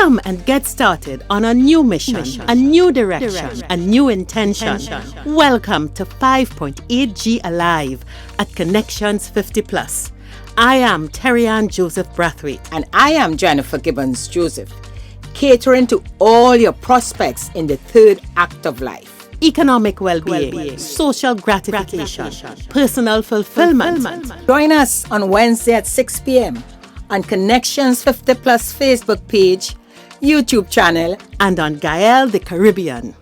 Come and get started on a new mission, a new direction, a new intention. Welcome to 5.8G Alive at Connections 50 Plus. I am Terry-Ann Joseph Brathwaite. And I am Jennifer Gibbons Joseph, catering to all your prospects in the third act of life. Economic well-being, social gratification, personal fulfillment. Join us on Wednesday at 6 p.m. on Connections 50 Plus Facebook page, YouTube channel, and on Gael the Caribbean.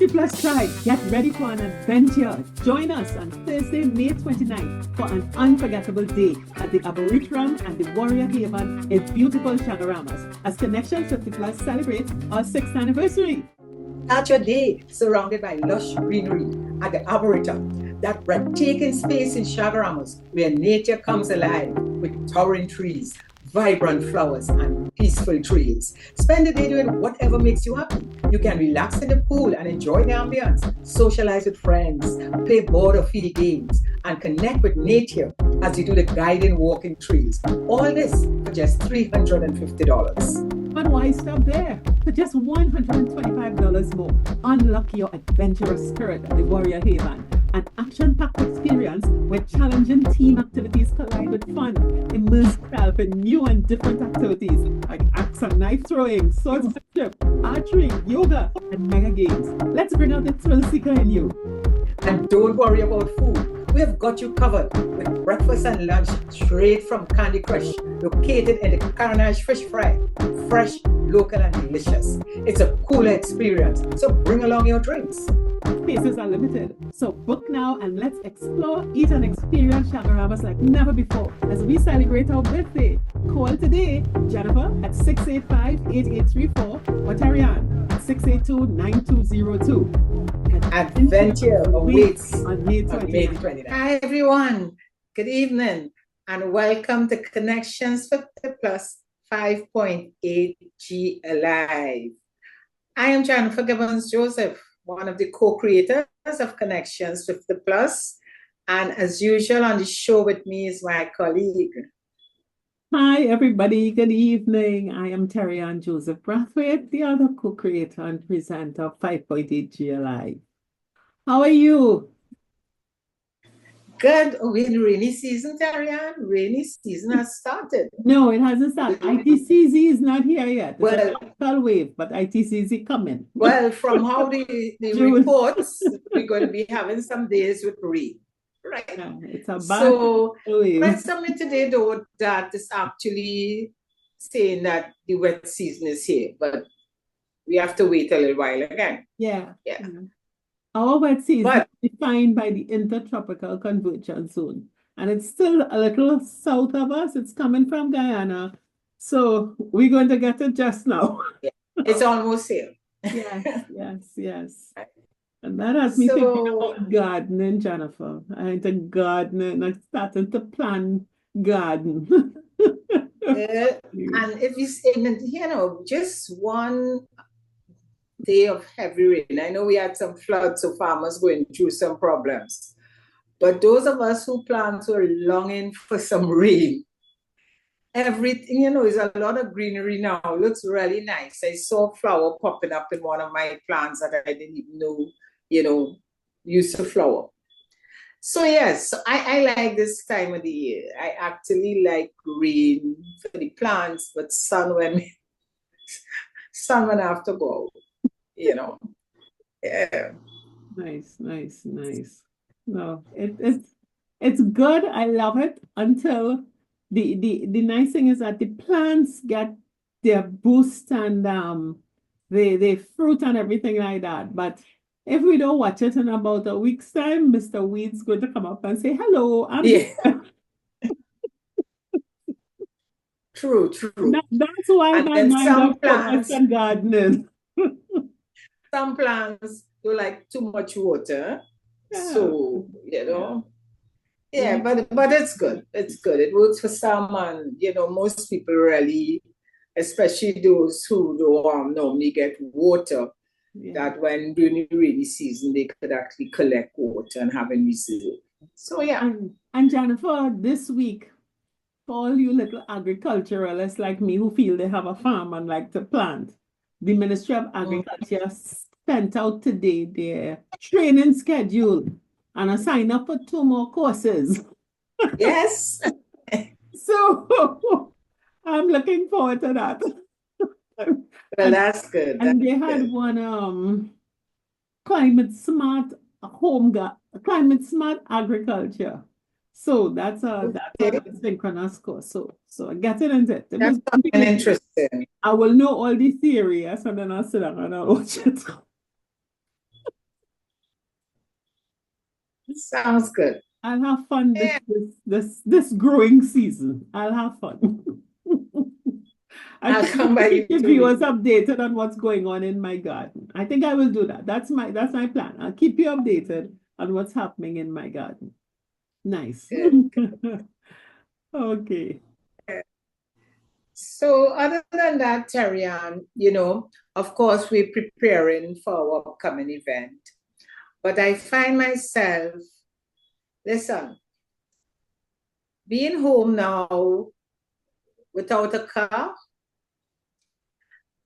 Plus Tribe, get ready for an adventure. Join us on Thursday, May 29th for an unforgettable day at the Arboretum and the Warrior Haven in beautiful Chagaramas as Connections 50 Plus celebrates our 6th anniversary. Start your day surrounded by lush greenery at the Arboretum, that breathtaking space in Chagaramas where nature comes alive with towering trees, vibrant flowers, and peaceful trees. Spend the day doing whatever makes you happy. You can relax in the pool and enjoy the ambience, socialize with friends, play board or feedy games, and connect with nature as you do the guiding walking trees. All this for just $350. But why stop there? For just $125 more, unlock your adventurous spirit at the Warrior Haven, an action-packed experience where challenging team activities collide with fun. Immerse yourself in new and different activities like axe and knife throwing, swordsmanship, archery, yoga, and mega games. Let's bring out the thrill seeker in you. And don't worry about food. We have got you covered with breakfast and lunch straight from Candy Crush, located in the Carnage Fish Fry. Fresh, local, and delicious. It's a cooler experience, so bring along your drinks. Spaces are limited, so book now and let's explore, eat, and experience Chagaramas like never before as we celebrate our birthday. Call today, Jennifer at 685-8834 or Terry-Ann at 682-9202. Adventure awaits on May 29th. Hi everyone, good evening and welcome to Connections 50 Plus 5.8G Alive. I am Jennifer Gibbons Joseph, one of the co-creators of Connections 50 Plus, and as usual on the show with me is my colleague. Hi everybody, good evening. I am Terry-Ann Joseph Brathwaite, the other co-creator and presenter of 5.8G Alive. How are you? Good. We're in rainy season, Terry-Ann. Rainy season has started. No, it hasn't started. ITCZ is not here yet. It's well, a tropical wave, but ITCZ coming. Well, from how the reports, we're going to be having some days with rain. Right. Yeah, it's a bad so wave. read something today though that is actually saying that the wet season is here, but we have to wait a little while again. Yeah. Yeah. Our wet season is defined by the intertropical convergence zone, and it's still a little south of us. It's coming from Guyana, so we're going to get it just now. Yeah. It's almost here. Yes. And that has me thinking about gardening, Jennifer. I'm into gardening. I'm starting to plant garden. And if you say, just one day of heavy rain. I know we had some floods, so farmers going through some problems. But those of us who plant were longing for some rain. Everything, is a lot of greenery now. It looks really nice. I saw a flower popping up in one of my plants that I didn't even know, used to flower. So yes, I like this time of the year. I actually like rain for the plants, but sun when I have to go out. Yeah. Nice. No, it's good. I love it until the nice thing is that the plants get their boost and they fruit and everything like that. But if we don't watch it in about a week's time, Mr. Weed's going to come up and say, hello, I'm here. True. That's why my mind is focused on gardening. Some plants do like too much water. Yeah. So, but it's good. It's good. It works for some, and most people really, especially those who don't normally get water, that when during the rainy season, they could actually collect water and have in reserve. So, yeah. And Jennifer, this week, for all you little agriculturalists like me who feel they have a farm and like to plant, the Ministry of Agriculture sent out today their training schedule, and I signed up for 2 more courses. Yes. So I'm looking forward to that. Well, that's good. And they had one climate smart climate smart agriculture. So that's a synchronous course. So I get it into it. That's something interesting. I will know all the theory, yes, and then I'll sit down and I'll watch it. Sounds good. I'll have fun this growing season. I'll have fun. I'll come by you keep viewers updated on what's going on in my garden. I think I will do that. That's my plan. I'll keep you updated on what's happening in my garden. Nice. Okay. So other than that, Terry-Ann, of course, we're preparing for our upcoming event. But I find myself, listen, being home now without a car,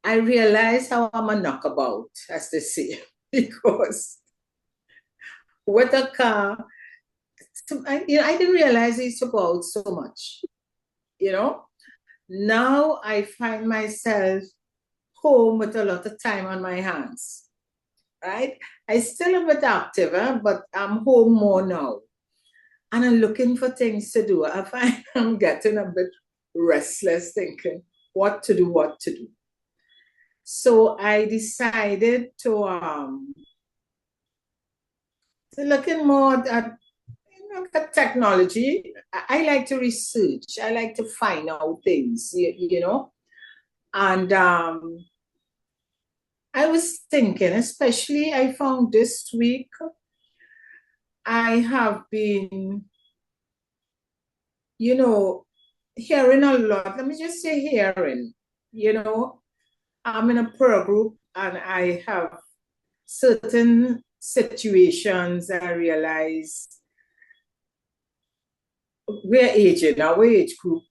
I realize how I'm a knockabout, as they say, because with a car, I didn't realize it's about so much, Now I find myself home with a lot of time on my hands, right? I still a bit active, but I'm home more now. And I'm looking for things to do. I find I'm getting a bit restless thinking what to do. So I decided to looking more at technology. I like to research. I like to find out things, And I was thinking, especially I found this week, I have been, hearing a lot. Let me just say hearing, I'm in a prayer group and I have certain situations I realize we're aging, our age group,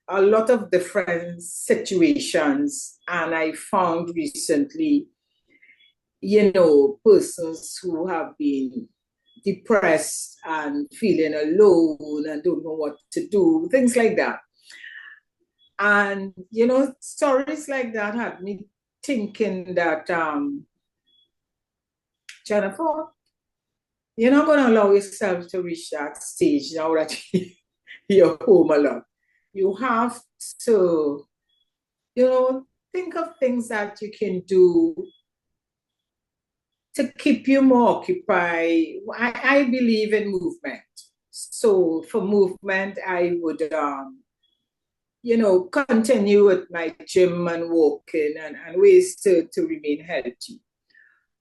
a lot of different situations. And I found recently, persons who have been depressed and feeling alone and don't know what to do, things like that. And, stories like that had me thinking that, Jennifer, you're not going to allow yourself to reach that stage now that you're home a lot. You have to, think of things that you can do to keep you more occupied. I believe in movement. So for movement, I would, continue with my gym and walking and ways to remain healthy.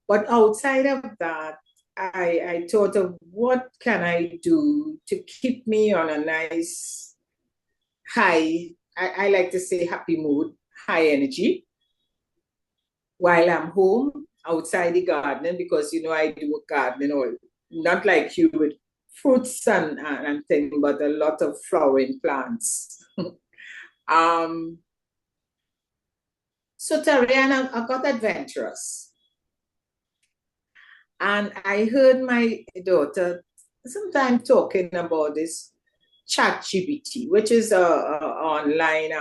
But outside of that, I thought of what can I do to keep me on a nice high, I like to say happy mood, high energy, while I'm home outside the gardening, because, I do gardening, or not like you with fruits and things, but a lot of flowering plants. So Terry-Ann, I got adventurous. And I heard my daughter sometime talking about this ChatGPT, which is an online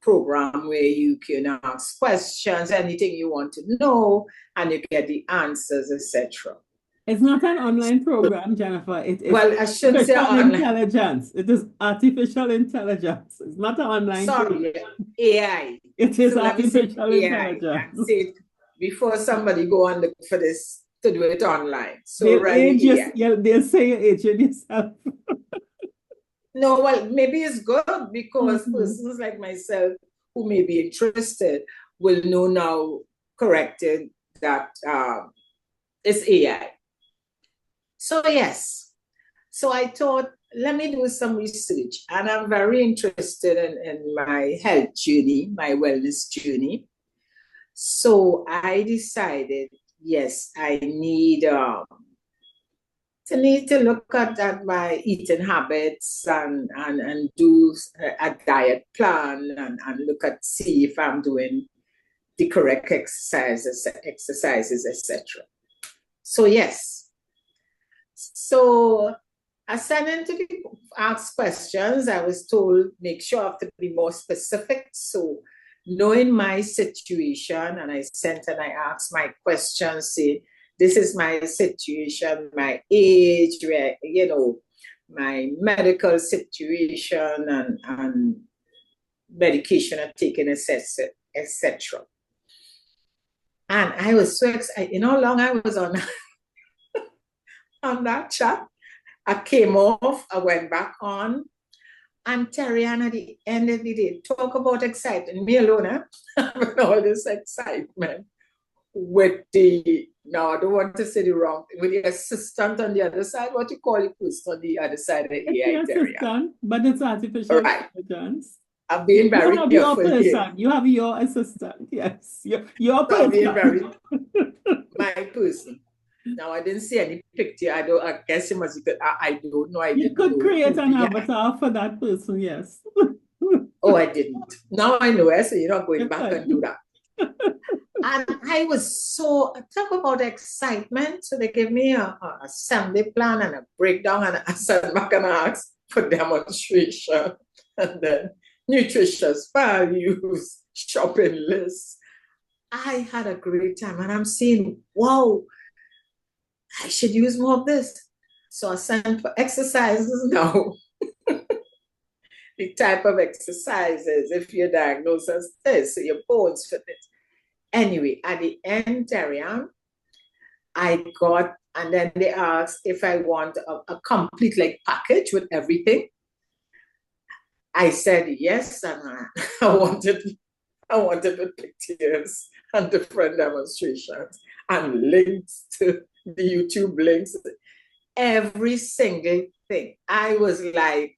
program where you can ask questions, anything you want to know, and you get the answers, etc. It's not an online program, Jennifer. I shouldn't say online. Intelligence. It is artificial intelligence. It's not an online program. AI. It is artificial intelligence. Say before somebody go and look for this to do it online. So they'll say you're aging yourself. No, well, maybe it's good because persons like myself who may be interested will know now corrected that it's AI. So yes, so I thought, let me do some research, and I'm very interested in my health journey, my wellness journey. So I decided, yes, I need to look at my eating habits and do a diet plan and look at see if I'm doing the correct exercises, etc. So yes. So ascending to the ask questions, I was told make sure I have to be more specific. So knowing my situation, and I sent and I asked my questions, say, this is my situation, my age, where, my medical situation and medication I'm taking, etc. And I was so excited. You know how long I was on, on that chat? I came off, I went back on, and Terry Ann at the end of the day, talk about excitement. Me alone, having all this excitement with now I don't want to say the wrong thing, with the assistant on the other side. What you call it, person on the other side of the AI, Terry Ann? But it's artificial Right. intelligence. I'm being very you have careful your person. here. You have your assistant. Yes, your person. I'm being very my person. Now I didn't see any picture. I guess you must. I don't know. You could create an avatar for that person. Yes. Oh, I didn't. Now I know. So you're not going back and do that. And I was so talk about excitement. So they gave me a assembly plan and a breakdown, and I sat back and asked for demonstration, and then nutritious values, shopping lists. I had a great time, and I'm saying, wow, I should use more of this. So I sent for exercises now. The type of exercises, if you're diagnosed as this, so your bones fit it. Anyway, at the end, Terrian, I got, and then they asked if I want a complete package with everything. I said yes, and I wanted the pictures and different demonstrations and links to the YouTube links, every single thing. I was like,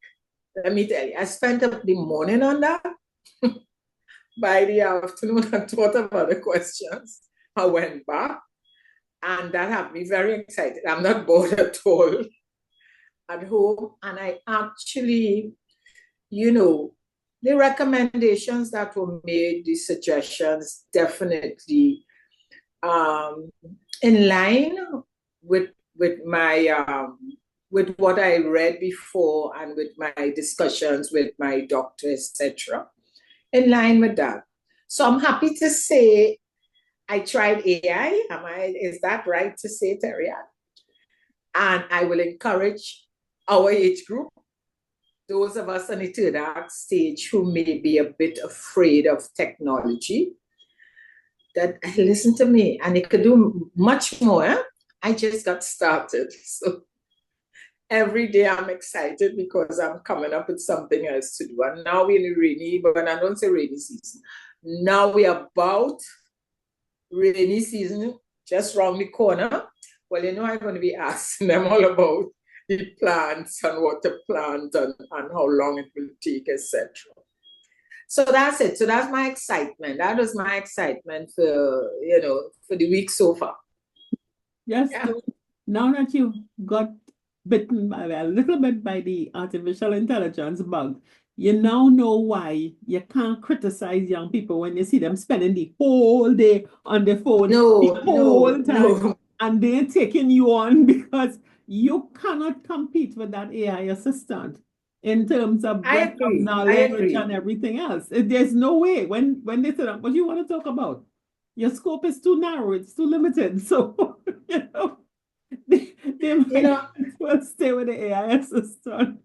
let me tell you, I spent the morning on that. By the afternoon, I thought about the questions. I went back, and that had me very excited. I'm not bored at all at home. And I actually, the recommendations that were made, the suggestions, definitely in line with my with what I read before and with my discussions with my doctor, etc. In line with that. So I'm happy to say I tried AI. Is that right to say, Terry? And I will encourage our age group, those of us on the third act stage who may be a bit afraid of technology, that listen to me, and it could do much more. I just got started. So every day I'm excited because I'm coming up with something else to do. And now we're in the rainy, but I don't say rainy season. Now we're about rainy season, just round the corner. Well, I'm going to be asking them all about the plants and what to plant and how long it will take, etc. So that's it. So that's my excitement. That was my excitement for the week so far. Yes. Yeah. So now that you've got bitten by a little bit by the artificial intelligence bug, you now know why you can't criticize young people when you see them spending the whole day on the phone, the whole time, and they're taking you on because you cannot compete with that AI assistant in terms of knowledge and everything else. There's no way when they say that, what do you want to talk about? Your scope is too narrow, it's too limited. So, they might well stay with the AI assistant.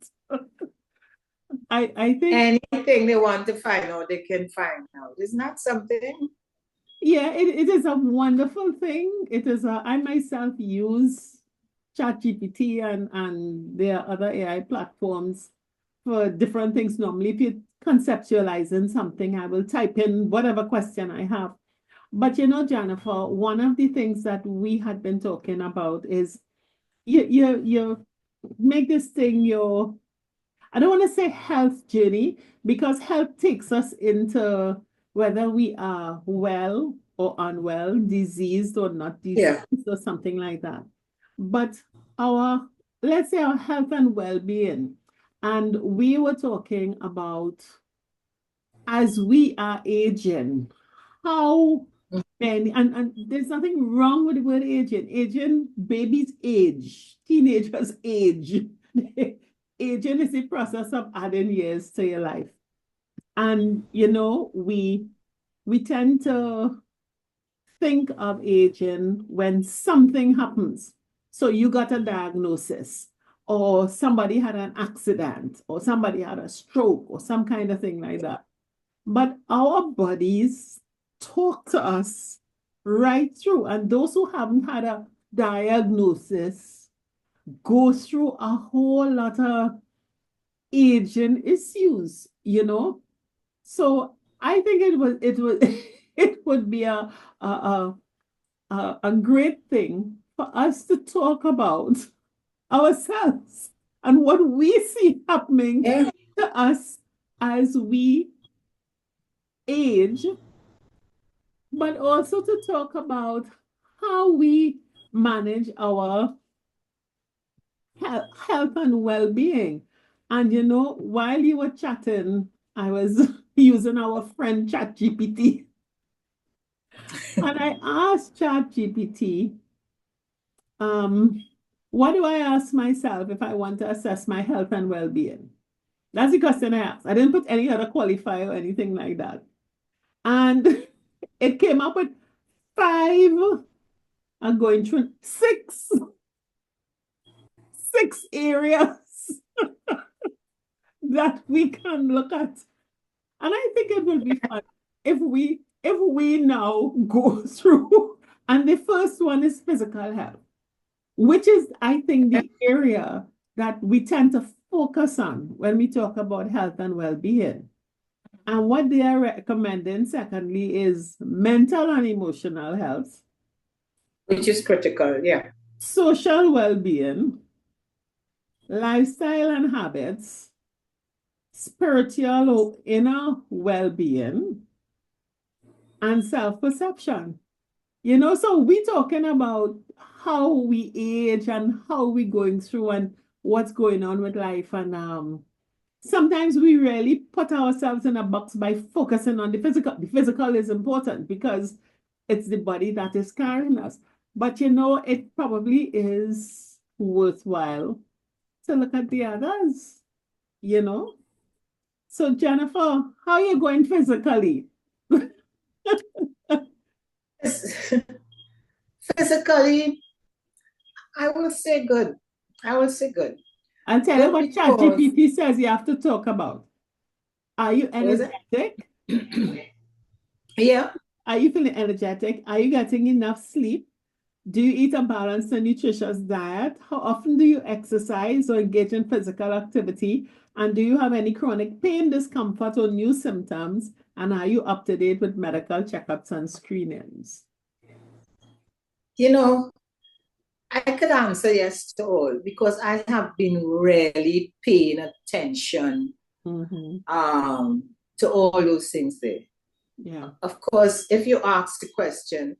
I think anything they want to find out, they can find out. Isn't that something? Yeah, it is a wonderful thing. It is I myself use ChatGPT and there are other AI platforms for different things. Normally, if you're conceptualizing something, I will type in whatever question I have. But Jennifer, one of the things that we had been talking about is you make this thing your, I don't want to say health journey, because health takes us into whether we are well or unwell, diseased or not diseased, or something like that. But let's say our health and well-being, and we were talking about as we are aging, how many, and there's nothing wrong with the word aging. Aging, babies age, teenagers age. Aging is the process of adding years to your life. And we tend to think of aging when something happens. So you got a diagnosis, or somebody had an accident, or somebody had a stroke, or some kind of thing like that. But our bodies talk to us right through. And those who haven't had a diagnosis go through a whole lot of aging issues, So I think it would be a great thing for us to talk about ourselves and what we see happening to us as we age, but also to talk about how we manage our health and well-being. And while you were chatting, I was using our friend ChatGPT. And I asked ChatGPT, what do I ask myself if I want to assess my health and well-being? That's the question I asked. I didn't put any other qualifier or anything like that. And it came up with 5. I'm going through six areas that we can look at. And I think it will be fun if we now go through. And the first one is physical health, which is, I think, the area that we tend to focus on when we talk about health and well-being. And what they are recommending, secondly, is mental and emotional health, which is critical, social well-being, lifestyle and habits, spiritual or inner well-being, and self-perception. So we're talking about how we age and how we're going through and what's going on with life. And sometimes we really put ourselves in a box by focusing on the physical. The physical is important because it's the body that is carrying us. But it probably is worthwhile to look at the others, So Jennifer, how are you going physically? Physically, I will say good. I'll tell you what ChatGPT says you have to talk about. Are you energetic? Yeah. Are you feeling energetic? Are you getting enough sleep? Do you eat a balanced and nutritious diet? How often do you exercise or engage in physical activity? And do you have any chronic pain, discomfort, or new symptoms? And are you up to date with medical checkups and screenings? I could answer yes to all because I have been really paying attention to all those things there. Yeah. Of course, if you ask the question,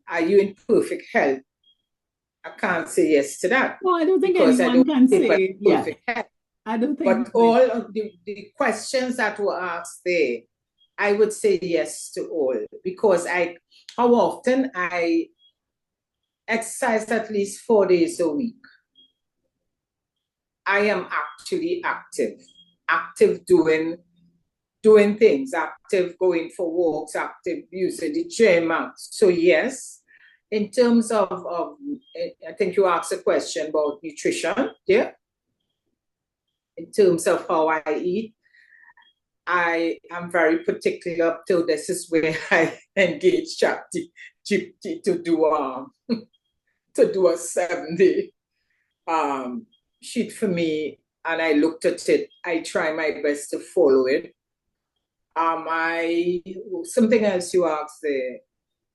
are you in perfect health? I can't say yes to that. No, I don't think anyone can say perfect health. I don't think. But all of the questions that were asked there, I would say yes to all because how often I exercise at least 4 days a week. I am actually active doing things, active going for walks, active using the gym. So yes, in terms of I think you asked a question about nutrition, yeah? In terms of how I eat, I am very particular. So this is where I engage ChatGPT to do a 7-day sheet for me, and I looked at it. I try my best to follow it. Something else you asked there.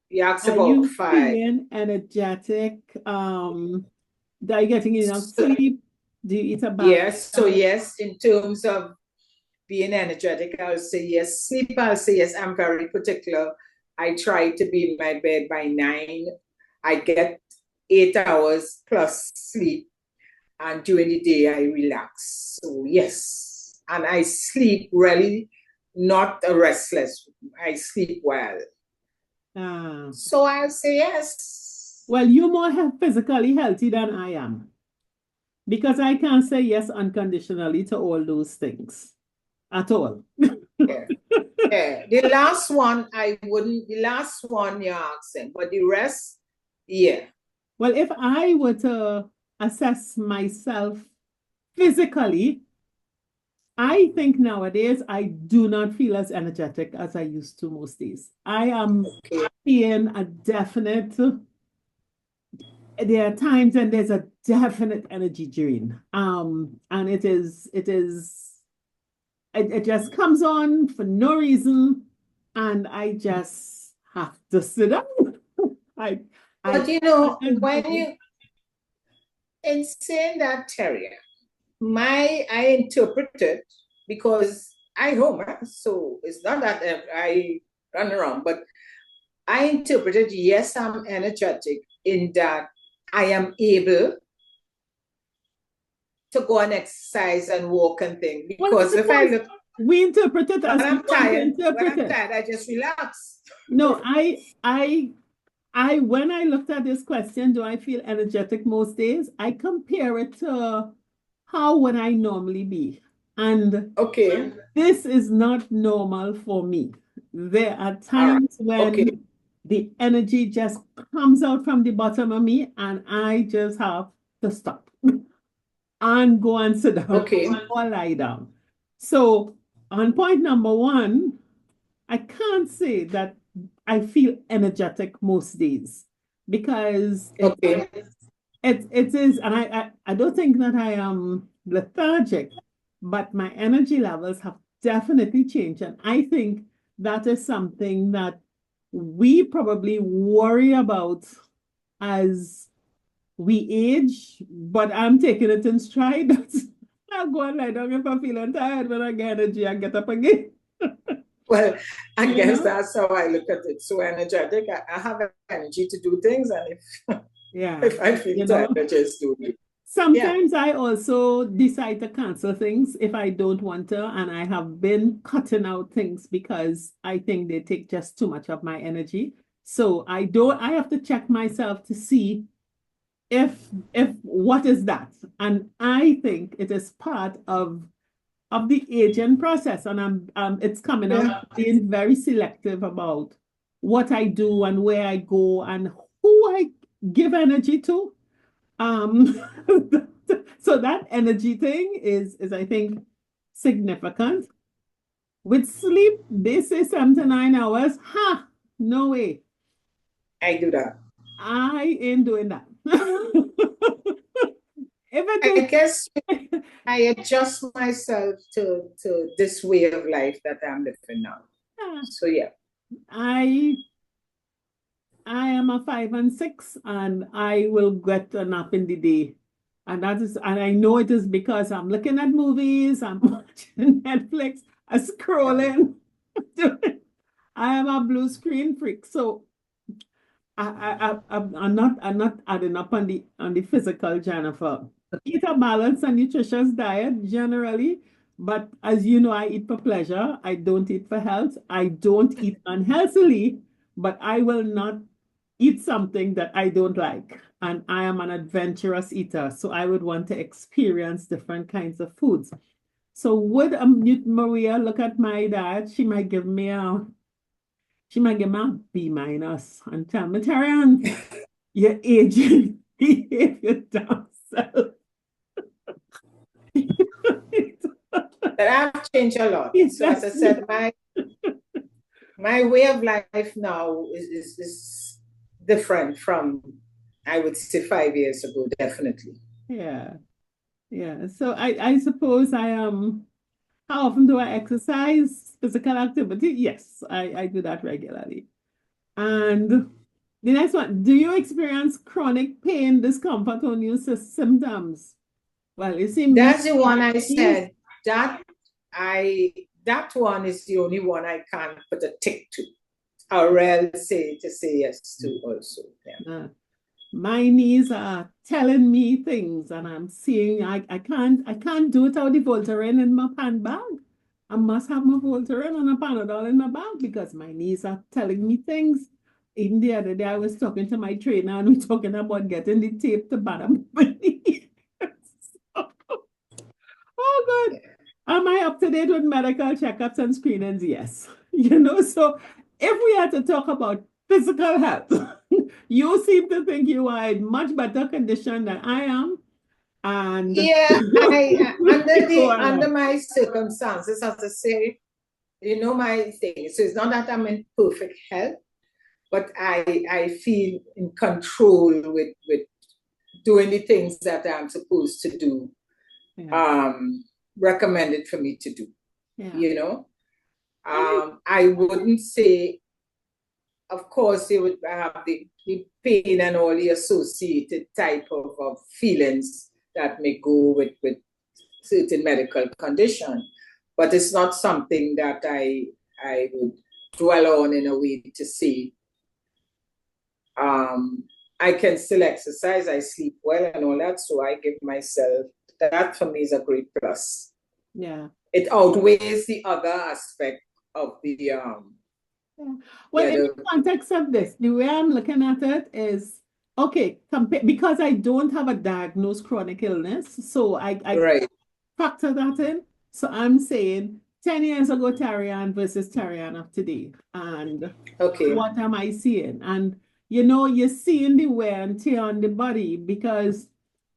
You asked about 5. Are you feeling energetic? Are you getting enough sleep? Do you eat a balance? Yes. So yes, in terms of being energetic, I'll say yes. Sleep, I'll say yes. I'm very particular. I try to be in my bed by 9. I get 8 hours plus sleep, and during the day I relax. So yes, and I sleep really not restless. I sleep well. So I'll say yes. Well, you're more physically healthy than I am, because I can't say yes unconditionally to all those things at all. Yeah. Yeah. The last one, I wouldn't, the last one you're asking, but the rest, yeah. Well, if I were to assess myself physically, I think nowadays I do not feel as energetic as I used to most days. I am feeling a definite, there are times when there's a definite energy drain. And it just comes on for no reason, and I just have to sit down. But you know, when you, in saying that, Terrier, I interpret it, because I home, so it's not that I run around, but I interpreted, yes, I'm energetic in that I am able to go and exercise and walk and things. Because if I look, we interpret it as when I'm tired, I just relax. No, when I looked at this question, do I feel energetic most days? I compare it to how would I normally be. And okay, this is not normal for me. There are times when the energy just comes out from the bottom of me, and I just have to stop and go and sit down or lie down. So on point number one, I can't say that I feel energetic most days, because it is, and I don't think that I am lethargic, but my energy levels have definitely changed. And I think that is something that we probably worry about as we age, but I'm taking it in stride. I'll go and lie down if I'm feeling tired. When I get energy, I get up again. Well, I guess that's how I look at it. So energetic, I have energy to do things, and if I feel tired, I just do it. Sometimes I also decide to cancel things if I don't want to, and I have been cutting out things because I think they take just too much of my energy. So I have to check myself to see if what is that. And I think it is part of the aging process, and it's coming out being very selective about what I do and where I go and who I give energy to. So that energy thing is I think significant. With sleep, they say 7 to 9 hours. No way. I do that. I ain't doing that. I guess I adjust myself to this way of life that I'm living now. So yeah. I am a 5 and 6, and I will get a nap in the day. And I know it is because I'm looking at movies, I'm watching Netflix, I'm scrolling. I am a blue screen freak. So I'm not adding up on the physical, Jennifer. Eat a balanced and nutritious diet generally, but as you know, I eat for pleasure. I don't eat for health. I don't eat unhealthily, but I will not eat something that I don't like. And I am an adventurous eater, so I would want to experience different kinds of foods. So would Maria look at my diet? She might give me a B minus and tell me, Tarian, you're aging. Behave your damn self. But I've changed a lot. So as I said, my way of life now is different from, I would say, 5 years ago, definitely. Yeah. So I suppose I am. How often do I exercise? Physical activity? Yes, I do that regularly. And the next one, do you experience chronic pain, discomfort, or new symptoms? Well, you see, that's the one I said. That one is the only one I can't put a tick to. or else say yes to also. Yeah. My knees are telling me things, and I'm seeing I can't do it without the Voltaren in my pan bag. I must have my Voltaren and a Panadol in my bag because my knees are telling me things. Even the other day, I was talking to my trainer and we're talking about getting the tape to bottom my knee. Oh, good. Am I up to date with medical checkups and screenings? Yes. So if we had to talk about physical health, you seem to think you are in much better condition than I am. And yeah, go under ahead. my circumstances, as I say, my thing. So it's not that I'm in perfect health, but I feel in control with doing the things that I'm supposed to do. Yeah. Recommended for me to do. Yeah. I wouldn't say, of course, you would have the pain and all the associated type of feelings that may go with certain medical condition, but it's not something that I would dwell on in a way to say, I can still exercise, I sleep well and all that, so I give myself, that for me is a great plus. Yeah. It outweighs the other aspect of the Yeah. Well, in the context of this, the way I'm looking at it is, okay, because I don't have a diagnosed chronic illness, so I right. factor that in. So I'm saying 10 years ago, Tarian versus Tarian of today. And Okay. what am I seeing? And you're seeing the wear and tear on the body because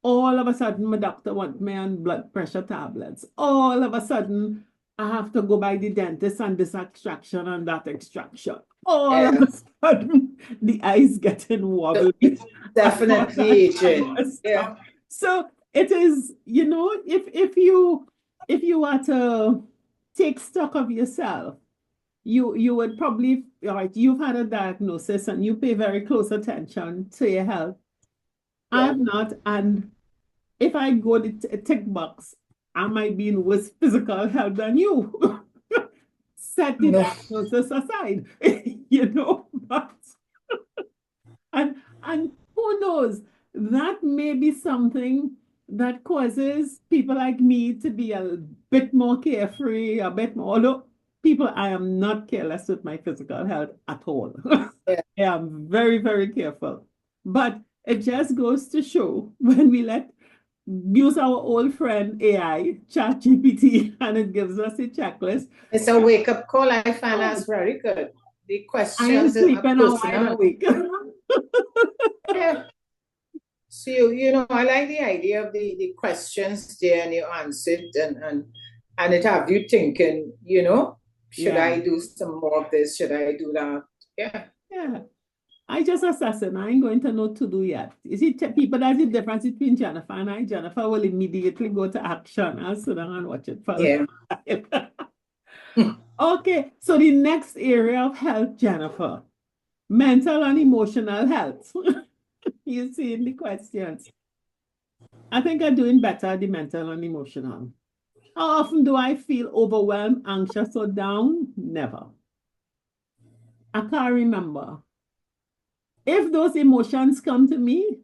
all of a sudden my doctor wants me on blood pressure tablets. All of a sudden I have to go by the dentist and this extraction and that extraction. All of a sudden the eyes getting wobbly. Definitely aging. Yeah. So it is, if you are to take stock of yourself, you would probably, all right, you've had a diagnosis and you pay very close attention to your health. I have not, and if I go to tick box, I might be in worse physical health than you. Set the diagnosis aside, but and who knows, that may be something that causes people like me to be a bit more carefree, a bit more, although people, I am not careless with my physical health at all. Yeah. I am very, very careful. But it just goes to show when we use our old friend AI, ChatGPT, and it gives us a checklist. It's a wake-up call. I find that's very good. The questions I am sleeping are now wide awake. Yeah. So I like the idea of the questions there and you answer it and it have you thinking, should I do some more of this? Should I do that? Yeah. Yeah. I just assessing. I ain't going to know to do yet. You see, people, that's the difference between Jennifer and I. Jennifer will immediately go to action. I'll sit down and watch it for a while. Okay, so the next area of health, Jennifer, mental and emotional health. You see in the questions. I think I'm doing better at the mental and emotional. How often do I feel overwhelmed, anxious, or down? Never. I can't remember. If those emotions come to me,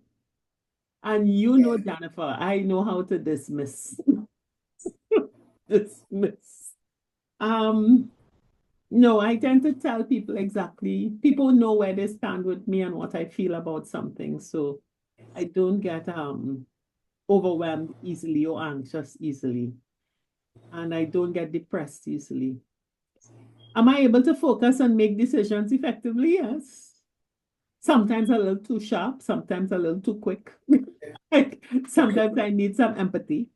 and Jennifer, I know how to dismiss. Dismiss. No, I tend to tell people exactly. People know where they stand with me and what I feel about something. So I don't get overwhelmed easily or anxious easily. And I don't get depressed easily. Am I able to focus and make decisions effectively? Yes. Sometimes a little too sharp, sometimes a little too quick. Sometimes I need some empathy.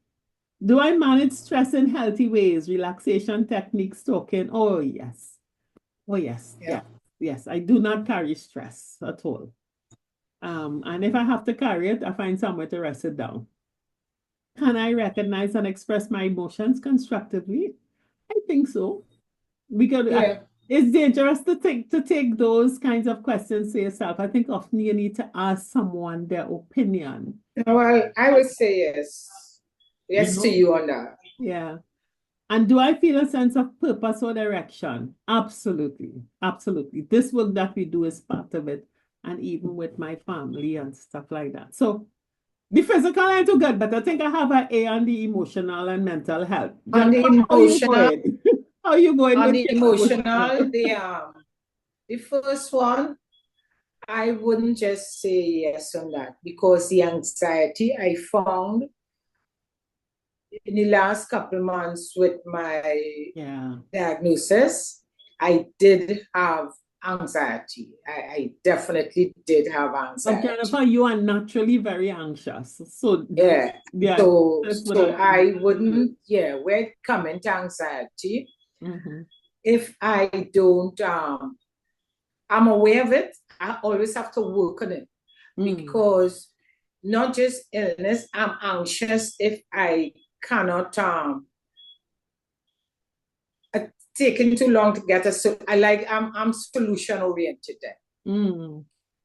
Do I manage stress in healthy ways? Relaxation techniques, talking? Oh, yes. Oh, yes. Yeah. Yes. I do not carry stress at all. And if I have to carry it, I find somewhere to rest it down. Can I recognize and express my emotions constructively? I think so. Because it's dangerous to take those kinds of questions to yourself. I think often you need to ask someone their opinion. Well, I would say yes. Yes to you on that. Yeah. And do I feel a sense of purpose or direction? Absolutely. Absolutely. This work that we do is part of it. And even with my family and stuff like that. So the physical ain't too good, but I think I have an A on the emotional and mental health. On the How you emotional, going? How you going on with the your emotional, the first one, I wouldn't just say yes on that, because the anxiety I found in the last couple of months with my diagnosis, I did have anxiety. I definitely did have anxiety. Jennifer, you are naturally very anxious. So yeah. So I wouldn't, where it comes into anxiety, if I don't, I'm aware of it, I always have to work on it. Because not just illness, I'm anxious if I cannot taking too long to get I'm solution oriented then.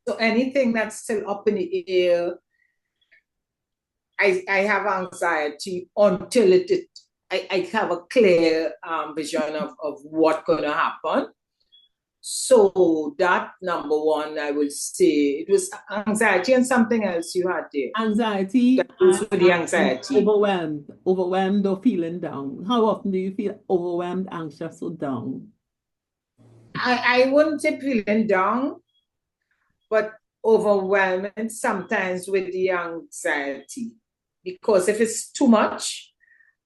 So anything that's still up in the air, I have anxiety until I have a clear vision of what's going to happen. So that number one, I would say it was anxiety and something else you had there. Anxiety. That was for the anxiety. Overwhelmed or feeling down. How often do you feel overwhelmed, anxious, or down? I wouldn't say feeling down, but overwhelming sometimes with the anxiety. Because if it's too much,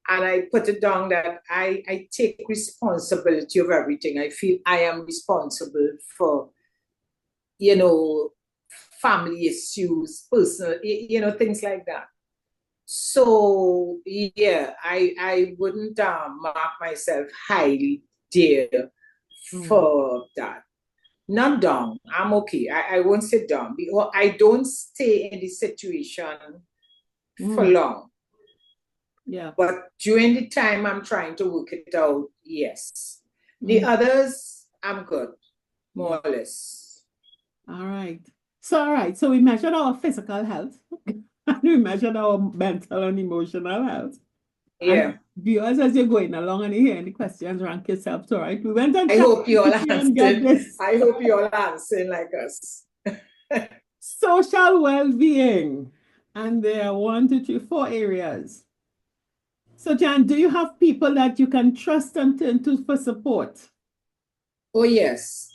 and I put it down that I take responsibility of everything. I feel I am responsible for, family issues, personal, things like that. So, I wouldn't mark myself highly there for that. Not down. I'm okay. I won't sit down. Because I don't stay in the situation for long. Yeah. But during the time I'm trying to work it out, yes. The others, I'm good, more or less. All right. So we measured our physical health and we measured our mental and emotional health. Yeah. And viewers, as you're going along and you hear any questions, rank yourself. All right. We went on. I hope you all answered. I hope you all answering like us. Social well-being. And there are 1, 2, 3, 4 areas. So, Jan, do you have people that you can trust and turn to for support? Oh, yes.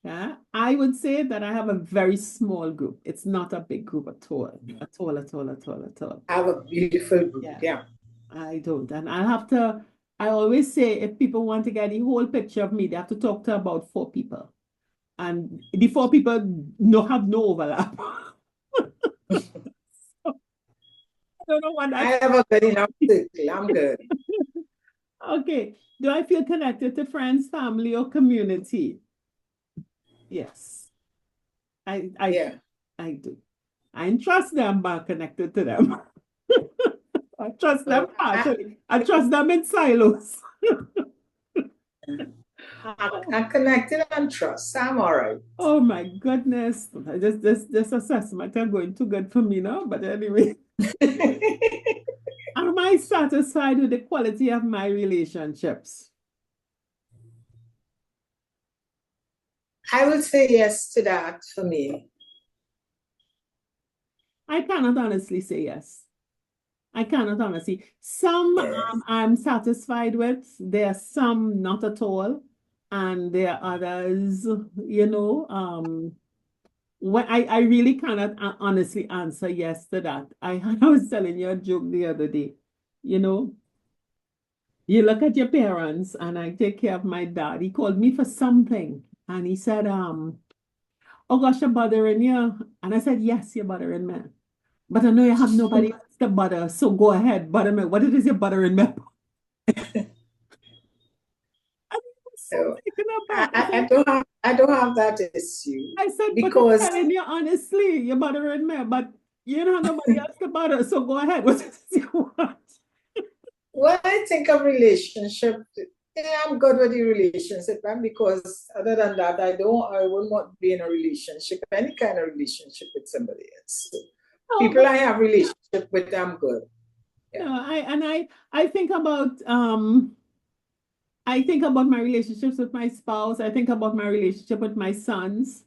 Yeah, I would say that I have a very small group. It's not a big group at all. At all. I have a beautiful group, yeah. I don't. And I always say if people want to get the whole picture of me, they have to talk to about 4 people. And the 4 people have no overlap. I don't know what I have a good enough circle. I'm good. Okay. Do I feel connected to friends, family, or community? Yes. I do. I trust them, but connected to them. I trust them partially. I trust them in silos. I'm connected and trust. I'm all right. Oh my goodness. This assessment is going too good for me now, but anyway. Am I satisfied with the quality of my relationships? I would say yes to that for me. I cannot honestly say yes. I cannot honestly. Some I'm satisfied with. There are some not at all. And there are others, when I really cannot honestly answer yes to that. I was telling you a joke the other day. You look at your parents, and I take care of my dad. He called me for something, and he said, "Oh gosh, you're bothering you." And I said, "Yes, you're bothering me, but I know you have nobody else to bother. So go ahead, bother me. What it is you're bothering me?" I don't have that issue. I said, because I'm telling you honestly, you're bothering me, but you don't have nobody else to bother. So go ahead. What is it you want? When I think of relationship, I'm good with the relationship, and because other than that, I will not be in a relationship, any kind of relationship with somebody else. So people I have relationship with, I'm good. No, I think about my relationships with my spouse. I think about my relationship with my sons.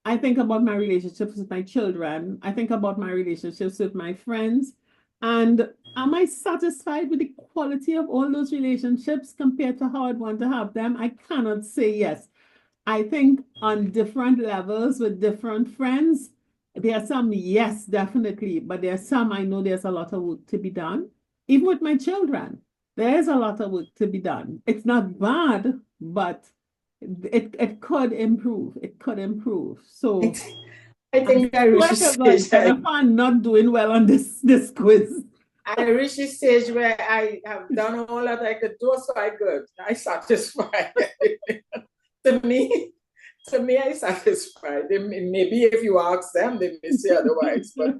I think about my relationships with my children. I think about my relationships with my friends. And am I satisfied with the quality of all those relationships compared to how I'd want to have them? I cannot say yes. I think on different levels with different friends, there are some, yes, definitely, but there are some I know there's a lot of work to be done. Even with my children, there's a lot of work to be done. It's not bad, but it could improve. It could improve. So I think I I'm reached a stage. Jennifer, I'm not doing well on this quiz. I reached a stage where I have done all that I could do, so I good. I satisfied. To me, I satisfied. Maybe if you ask them, they may say otherwise, but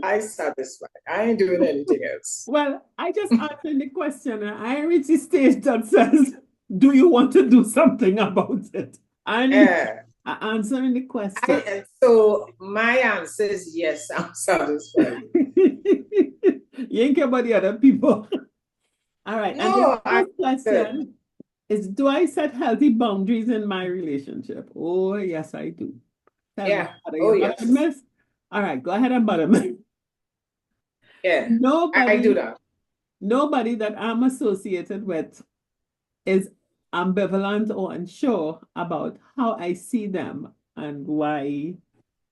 I satisfied. I ain't doing anything else. Well, I just answered the question. I reached the stage that says, do you want to do something about it? And answering the question. So my answer is yes, I'm satisfied. You ain't care about the other people. All right. No, and the question is, do I set healthy boundaries in my relationship? Oh, yes, I do. Yeah. Oh, yes. Miss? All right, go ahead and bottom. Yeah, I do that. Nobody that I'm associated with is ambivalent or unsure about how I see them and why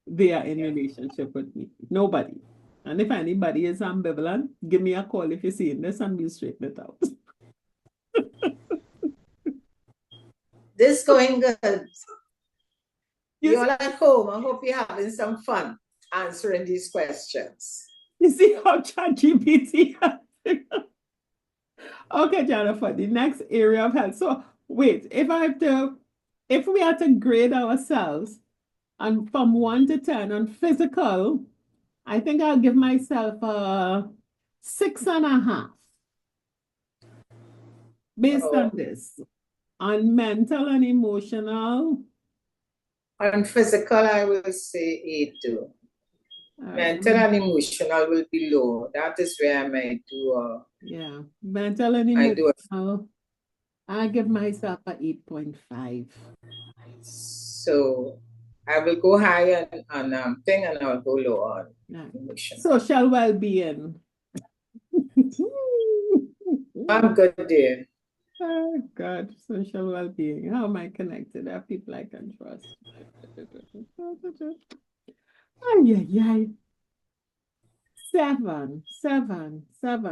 they are in relationship with me. Nobody. And if anybody is ambivalent, give me a call if you're seeing this and we'll straighten it out. This going good. You're at home. I hope you're having some fun answering these questions. You see how ChatGPT. Okay, Jennifer, the next area of health. So wait, if we had to grade ourselves and from 1 to 10 on physical, I think I'll give myself a 6.5 based on this. On mental and emotional. On physical, I will say 8 too. Mental and emotional will be low. That is where I might do yeah, mental and emotional. I give myself a 8.5. So I will go high on thing and I'll go low on emotional. Social well-being. I'm good there. Oh God, social well-being. How am I connected? There are people I can trust. Yeah. 7.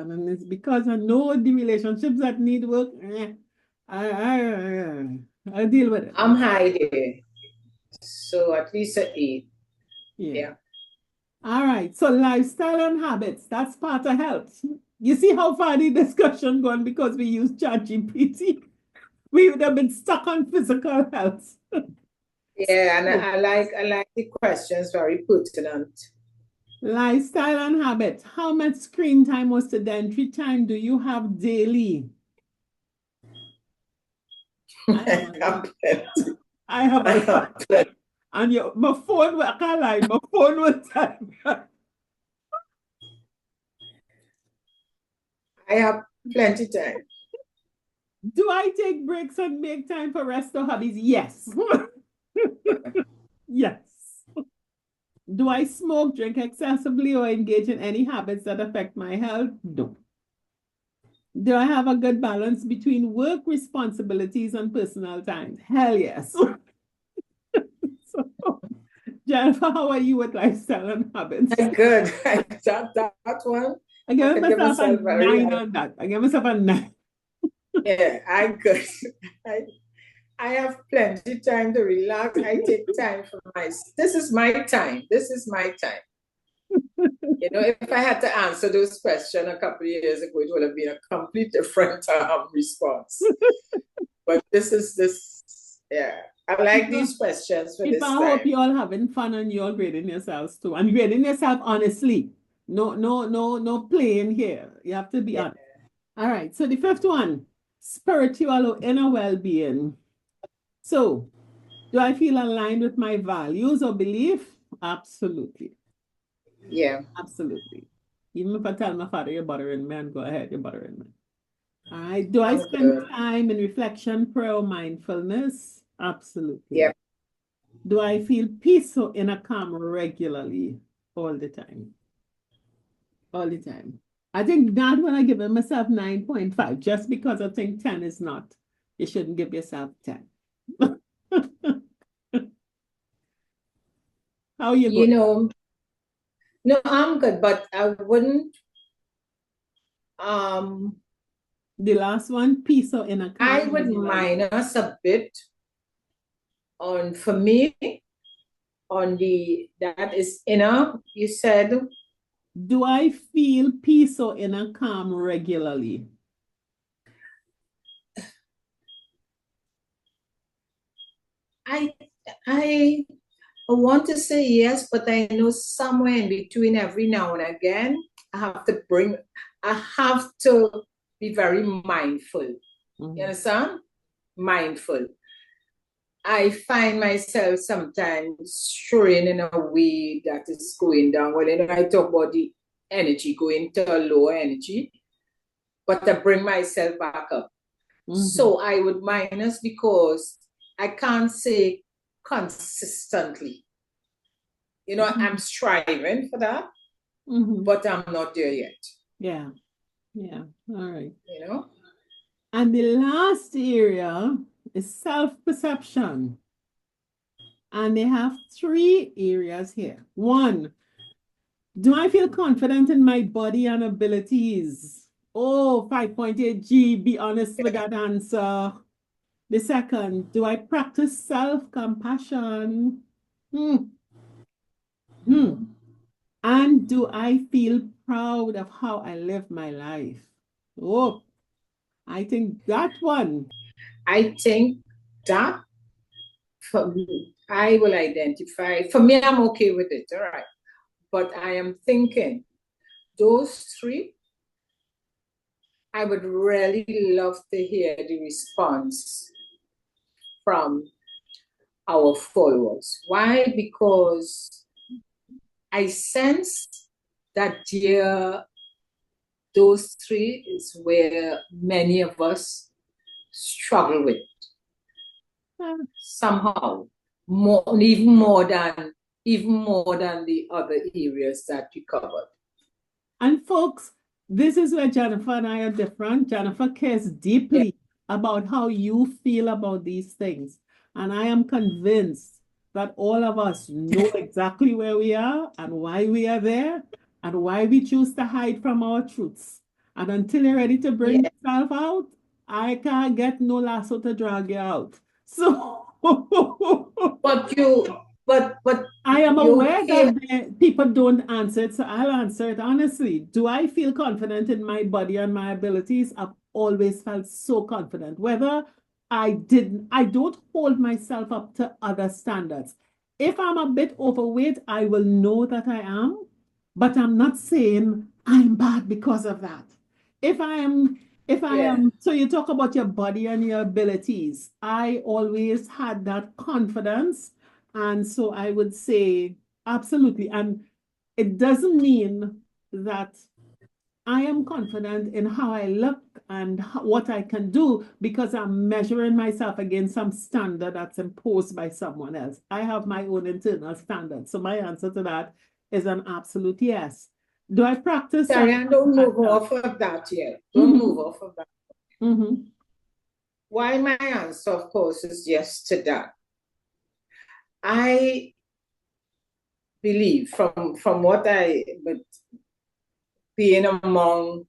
And it's because I know the relationships that need work. I'll deal with it. I'm high there. So at least an 8. Yeah. All right. So lifestyle and habits, that's part of health. You see how far the discussion gone because we use ChatGPT. We would have been stuck on physical health. Yeah, and I like the questions, very pertinent. Lifestyle and habits. How much screen time or sedentary time do you have daily? I have a lot. And my phone, I can't lie, my phone will tell me. I have plenty time. Do I take breaks and make time for rest or hobbies? Yes. Yes. Do I smoke, drink excessively, or engage in any habits that affect my health? No. Do I have a good balance between work responsibilities and personal time? Hell yes. So, Jennifer, how are you with lifestyle and habits? Good. that one. I give myself a 9 on that. I give myself a 9. Yeah, I'm good. I have plenty time to relax. I take time for this is my time. You know, if I had to answer those questions a couple of years ago, it would have been a complete different response. But yeah. I like these questions for this time. I hope you all having fun and you're grading yourselves too. And grading yourself honestly. No playing here. You have to be honest. All right. So the 5th one, spiritual or inner well-being. So, do I feel aligned with my values or belief? Absolutely. Yeah. Absolutely. Even if I tell my father you're bothering me, and go ahead, you're bothering me. All right. Do I I'm spend good. time in reflection, prayer, or mindfulness? Absolutely. Yep. Do I feel peaceful in a calm regularly? All the time. All the time. I think that when I give myself 9.5, just because I think 10 is not, you shouldn't give yourself 10. How you You going? know, no, I'm good, but I wouldn't, um, The last one, peace or inner I calm would regularly. minus a bit on, for me, on that is inner, you said. Do I feel peace or inner calm regularly? I, I want to say yes, but I know somewhere in between every now and again, I have to be very mindful. You understand? Mindful. I find myself sometimes straying in a way that is going down. Well, I talk about the energy going to a lower energy, but I bring myself back up. So I would minus because I can't say consistently. I'm striving for that, but I'm not there yet. Yeah. Yeah. All right. You know? And the last area is self-perception. And they have three areas here. One, do I feel confident in my body and abilities? Oh, 5.8G, be honest with that answer. The second, do I practice self-compassion? Hmm. Hmm. And do I feel proud of how I live my life? Oh, I think that one. I think that for me, I will identify. For me, I'm okay with it. All right. But I am thinking those three, I would really love to hear the response from our followers. Why? Because I sense that those three is where many of us struggle with somehow, even more than the other areas that we covered. And folks, this is where Jennifer and I are different. Jennifer cares deeply about how you feel about these things. And I am convinced that all of us know exactly where we are and why we are there and why we choose to hide from our truths. And until you're ready to bring yourself out, I can't get no lasso to drag you out. So but I am you aware hear that people don't answer it, so I'll answer it honestly. Do I feel confident in my body and my abilities? I've always felt so confident. Whether I don't hold myself up to other standards. If I'm a bit overweight, I will know that I am, but I'm not saying I'm bad because of that. If I am, if I yeah. am, so you talk about your body and your abilities. I always had that confidence, and so I would say absolutely. And it doesn't mean that I am confident in how I look and what I can do because I'm measuring myself against some standard that's imposed by someone else. I have my own internal standards. So my answer to that is an absolute yes. Do I practice Sorry, don't move self-compassion? off of that yet. Don't move off of that. Mm-hmm. Why my answer, of course, is yes to that. I believe from what but being among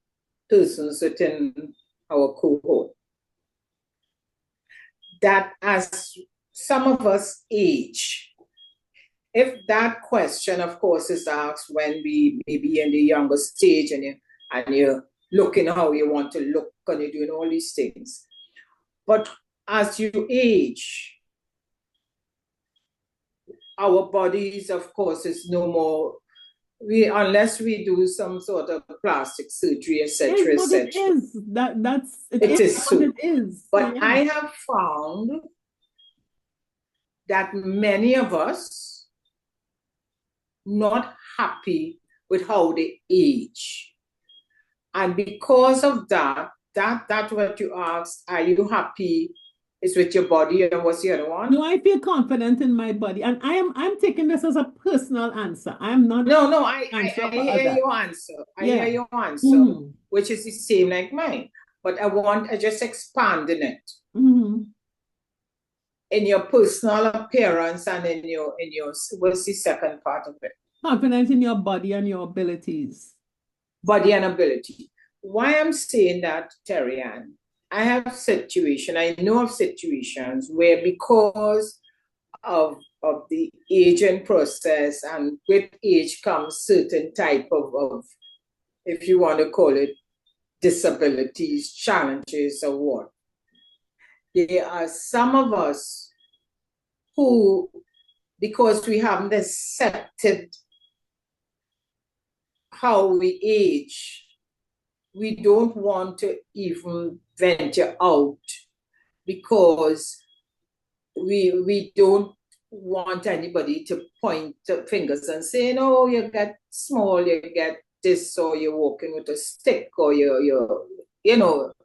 persons within our cohort, that as some of us age, if that question, of course, is asked when we may be in the younger stage and you're looking how you want to look and you're doing all these things. But as you age, our bodies, of course, is no more, unless we do some sort of plastic surgery, It is etc., what it etc. is. It It is is what so. it is. But Yeah. I have found that many of us not happy with how they age. And because of that what you asked, are you happy is with your body, and what's the other one? Do I feel confident in my body? And I'm taking this as a personal answer. I'm not I answer for hear others. your answer. I Yeah. hear your answer, Mm-hmm. which is the same like mine. But I just expanding it. Mm-hmm. In your personal appearance and in your what's the second part of it? Confidence in your body and your abilities. Body and ability. Why I'm saying that, Terry Ann, I know of situations where because of the aging process, and with age comes certain type of, if you want to call it, disabilities, challenges, or what. There are some of us who, because we haven't accepted how we age, we don't want to even venture out because we don't want anybody to point fingers and say, "No, you get small, you get this, or you're walking with a stick, or you're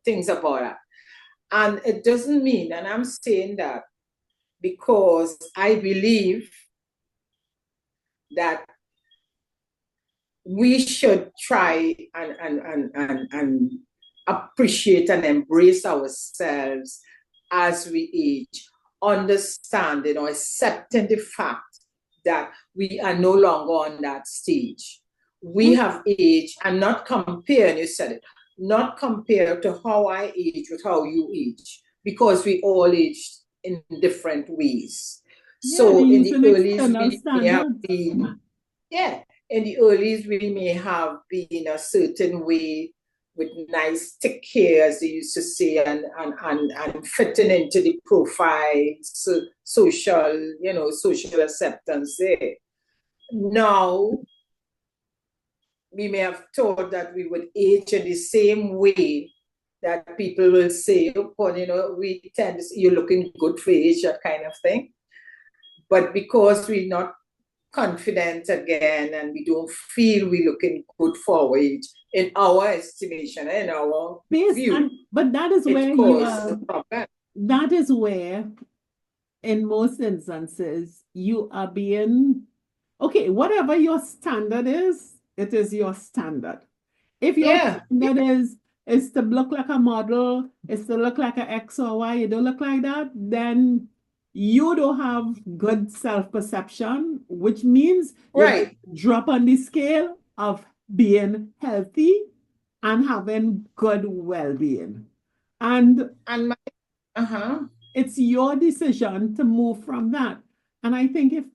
things about that." And it doesn't mean, and I'm saying that because I believe that we should try and appreciate and embrace ourselves as we age, understanding or accepting the fact that we are no longer on that stage. We have aged, and not comparing, you said it, not compare to how I age with how you age, because we all aged in different ways. Yeah, So in the earlies, we may have been, in the earlies we may have been a certain way with nice thick hair, as they used to say, and fitting into the profile, so social acceptance there. Now, we may have thought that we would age in the same way that people will say, "Oh, we tend to say, you're looking good for age," that kind of thing. But because we're not confident again, and we don't feel we're looking good for our age, in our estimation, in our view, but that is where you are. That is where, in most instances, you are being okay. Whatever your standard is, it is your standard. If your standard is to look like a model, is to look like an X or Y, you don't look like that, then you don't have good self-perception, which means you drop on the scale of being healthy and having good well-being. And it's your decision to move from that. And I think if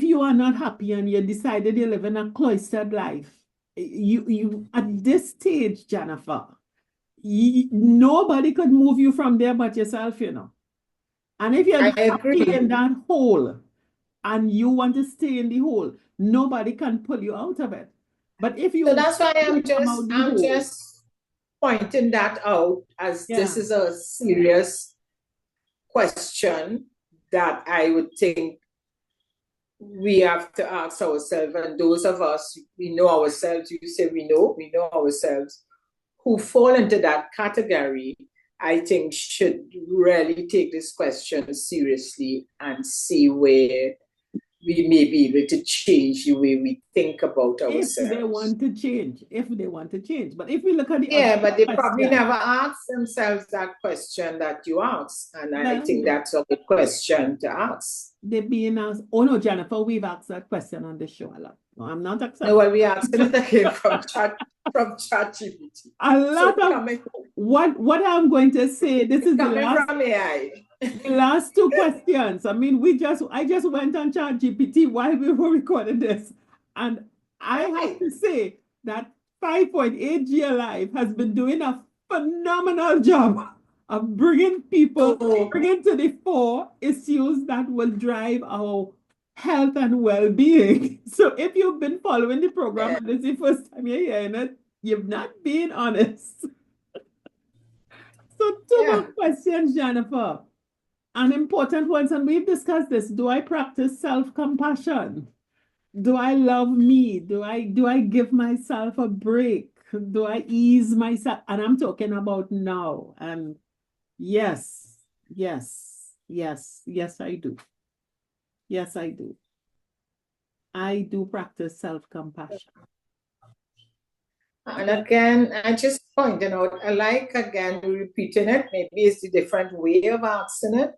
you are not happy and you decided you live in a cloistered life, you at this stage, Jennifer, nobody could move you from there but yourself, And if you're happy in that hole and you want to stay in the hole, nobody can pull you out of it. But if you so that's why I'm just pointing that out, as this is a serious question that I would think we have to ask ourselves, and those of us, we know ourselves, you say we know ourselves, who fall into that category, I think should really take this question seriously and see where we may be able to change the way we think about ourselves. If they want to change. But if we look at but they probably never ask themselves that question that you asked. And I think that's a good question to ask. They're being asked, oh no, Jennifer, we've asked that question on the show a lot. No, I'm not accepting. No, well, we asked it again from ChatGPT. A lot of what I'm going to say, this is coming from AI. The last two questions. I mean, I just went on ChatGPT while we were recording this, and I have to say that 5.8G Alive has been doing a phenomenal job of bringing to the fore issues that will drive our health and well-being. So if you've been following the program and this is the first time you're hearing it, you've not been honest. So two more questions, Jennifer. And important ones, and we've discussed this. Do I practice self-compassion? Do I love me? Do I give myself a break? Do I ease myself? And I'm talking about now. And yes, yes, yes, yes, I do. Yes, I do. I do practice self-compassion. And again, I just pointing out, I like again repeating it. Maybe it's a different way of asking it,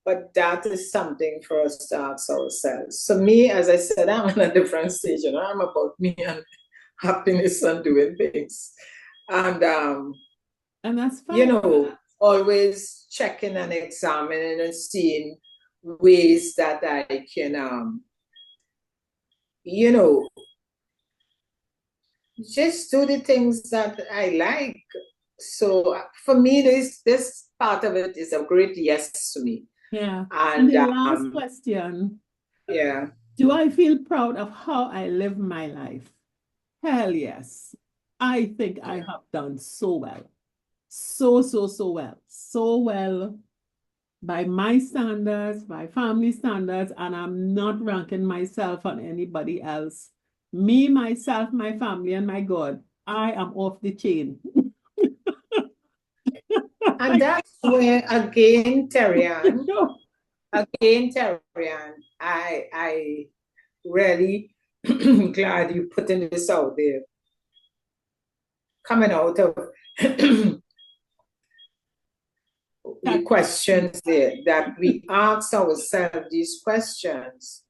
but that is something for us to ask ourselves. So me, as I said, I'm in a different stage. I'm about me and happiness and doing things. And that's fine. Always checking and examining and seeing ways that I can just do the things that I like. So for me, this part of it is a great yes to me. Yeah. And the last question. Yeah. Do I feel proud of how I live my life? Hell yes. I think I have done so well. So well. So well by my standards, by family standards, and I'm not ranking myself on anybody else. Me, myself, my family, and my God, I am off the chain. And that's where, again, Terrian, I really glad you putting this out there. Coming out of the questions there, that we ask ourselves these questions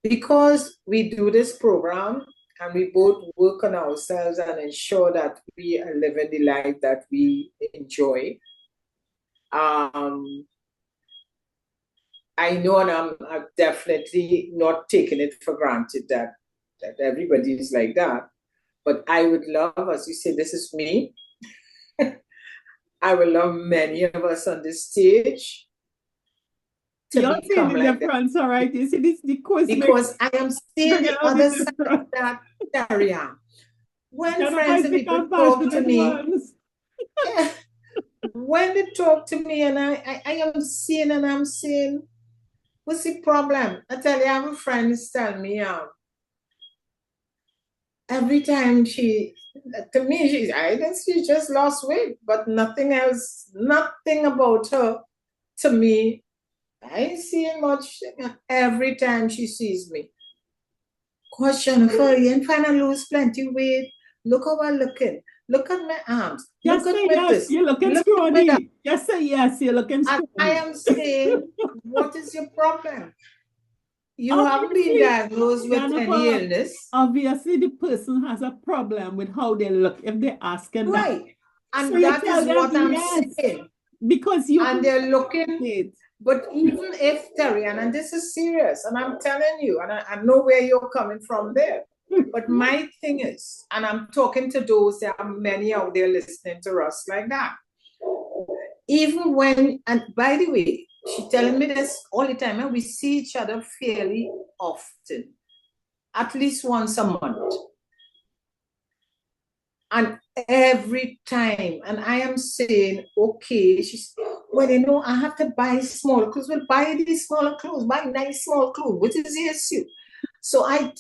because we do this program and we both work on ourselves and ensure that we are living the life that we enjoy. I know, and I'm definitely not taking it for granted that everybody is like that. But I would love, as you say, this is me. I would love many of us on this stage to become like that. All right, you see, this the cosmic. Because I am seeing the other side of that area. When friends and people talk to me, when they talk to me, and I am seeing, and I'm saying, what's the problem? I tell you, I have a friend tell me, every time she just lost weight, but nothing else, nothing about her. To me, I ain't seeing much. Every time she sees me, question for you ain't trying to lose plenty weight. Look how I'm looking. Look at my arms. Just look say at yes, this. You're looking scrawny. Just say yes, you're looking scrawny. I am saying, what is your problem? You haven't been diagnosed with any illness. Obviously, the person has a problem with how they look if they're asking right. That. And so that is what I'm saying. Because you and they're looking. But even if, Terry, and this is serious, and I'm telling you, and I know where you're coming from there. But my thing is, and I'm talking to those, there are many out there listening to us like that. Even when, and by the way, she's telling me this all the time, and we see each other fairly often, at least once a month. And every time, and I am saying, okay, she's, well, I have to buy small clothes. Well, buy these smaller clothes, buy nice small clothes. What is the issue? So I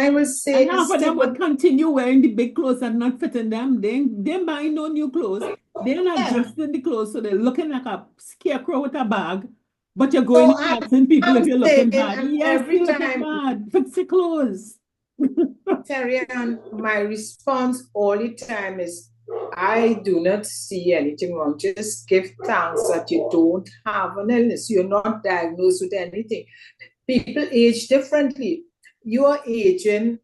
will say, and half of them would continue wearing the big clothes and not fitting them. They're buying no new clothes. They're not adjusting the clothes, so they're looking like a scarecrow with a bag. But you're going and asking people if you're looking bad. Yes, you're looking bad. Fix your clothes. Terry, and my response all the time is, I do not see anything wrong. Just give thanks that you don't have an illness. You're not diagnosed with anything. People age differently. You are aging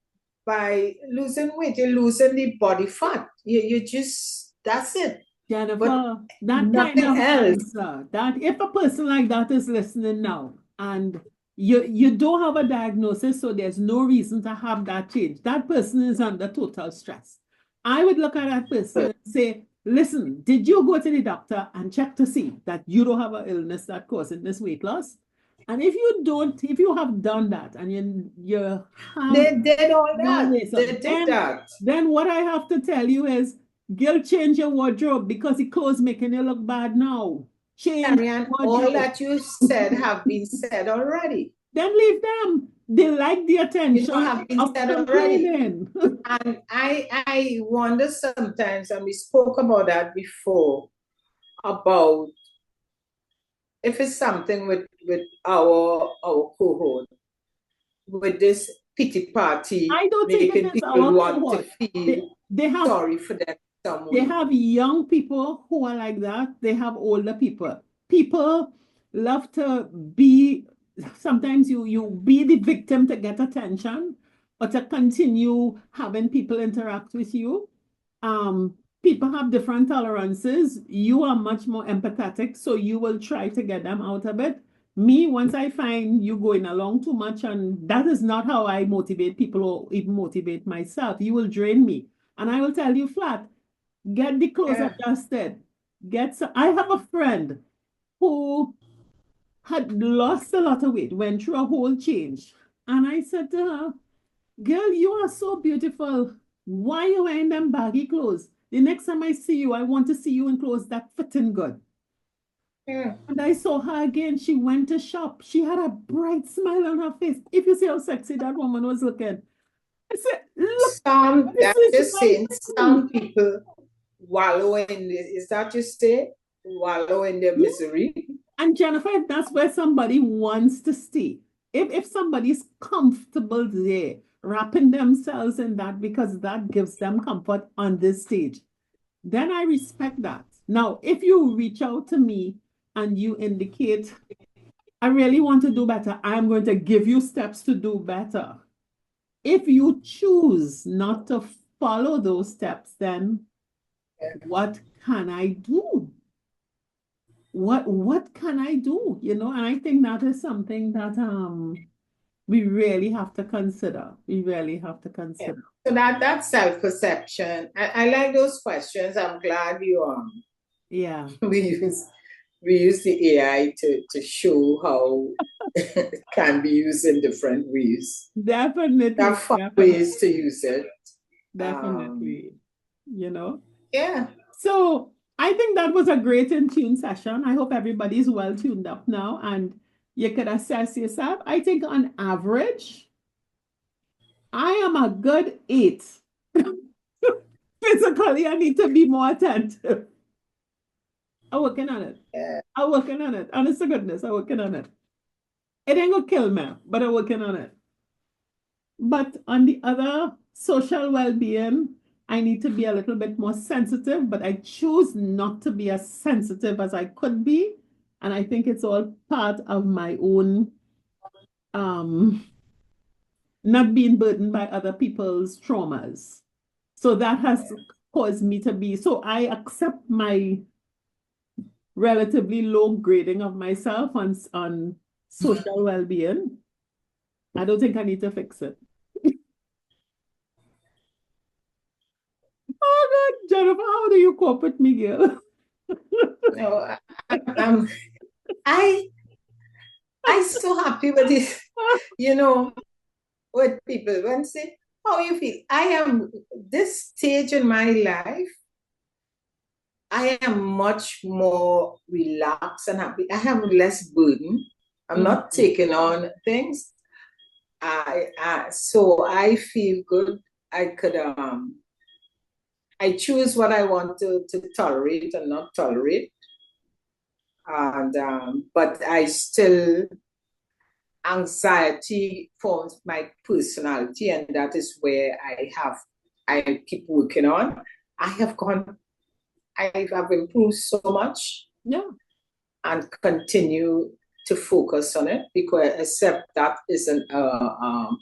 by losing weight. You're losing the body fat. You just, that's it. Jennifer, but that nothing kind of else. Answer, that if a person like that is listening now and you don't have a diagnosis, so there's no reason to have that change. That person is under total stress. I would look at that person and say, listen, did you go to the doctor and check to see that you don't have an illness that causing this weight loss? And if you don't, if you have done that and you have they did all that, they did that. Then what I have to tell you is, girl, change your wardrobe because the clothes making you look bad now. Change Marianne, all that you said have been said already. then leave them. They like the attention have been of said already. complaining. And I wonder sometimes, and we spoke about that before, about if it's something with our cohort, with this pity party, I don't think making it is people our want to cohort. feel They have sorry for them some They way. have young people who are like that. They have older people. People love to be, sometimes you be the victim to get attention or to continue having people interact with you. People have different tolerances. You are much more empathetic, so you will try to get them out of it. Me, once I find you going along too much, and that is not how I motivate people or even motivate myself, you will drain me. And I will tell you flat, get the clothes Yeah. adjusted. I have a friend who had lost a lot of weight, went through a whole change. And I said to her, girl, you are so beautiful. Why are you wearing them baggy clothes? The next time I see you, I want to see you in clothes that fitting good. Yeah. And I saw her again. She went to shop. She had a bright smile on her face. If you see how sexy that woman was looking, I said, look, Some, this that's is just my saying, friend. some people wallow in, is that just say, wallow in their misery? And Jennifer, if that's where somebody wants to stay, if somebody's comfortable there, wrapping themselves in that because that gives them comfort on this stage, then I respect that. Now, if you reach out to me and you indicate, I really want to do better, I'm going to give you steps to do better. If you choose not to follow those steps, then what can I do? What can I do? You know, and I think that is something that we really have to consider. We really have to Yeah. consider. So that's self-perception. I like those questions. I'm glad you Yeah, we use the AI to show how it can be used in different ways. There are definitely, fun definitely, ways to use it. Um, definitely. You know, yeah. so I think that was a great in tune session. I hope everybody's well tuned up now and you could assess yourself. I think on average, I am a good 8. Physically, I need to be more attentive. I'm working on it. Yeah. I'm working on it. Honest to goodness, I'm working on it. It ain't gonna kill me, but I'm working on it. But on the other social well-being, I need to be a little bit more sensitive, but I choose not to be as sensitive as I could be. And I think it's all part of my own um not being burdened by other people's traumas. So that has caused me to be so I accept my relatively low grading of myself on social well-being. I don't think I need to fix it. Oh God, Jennifer, how do you cope with me, girl? No, I I so happy with this, you know, with people when say, how you feel? I am this stage in my life, I am much more relaxed and happy. I have less burden. I'm not Mhm. taking on things. So I feel good. I could I choose what I want to tolerate and not tolerate. And but I still anxiety forms my personality, and that is where I keep working on. I have improved so much Yeah, and continue to focus on it because except that isn't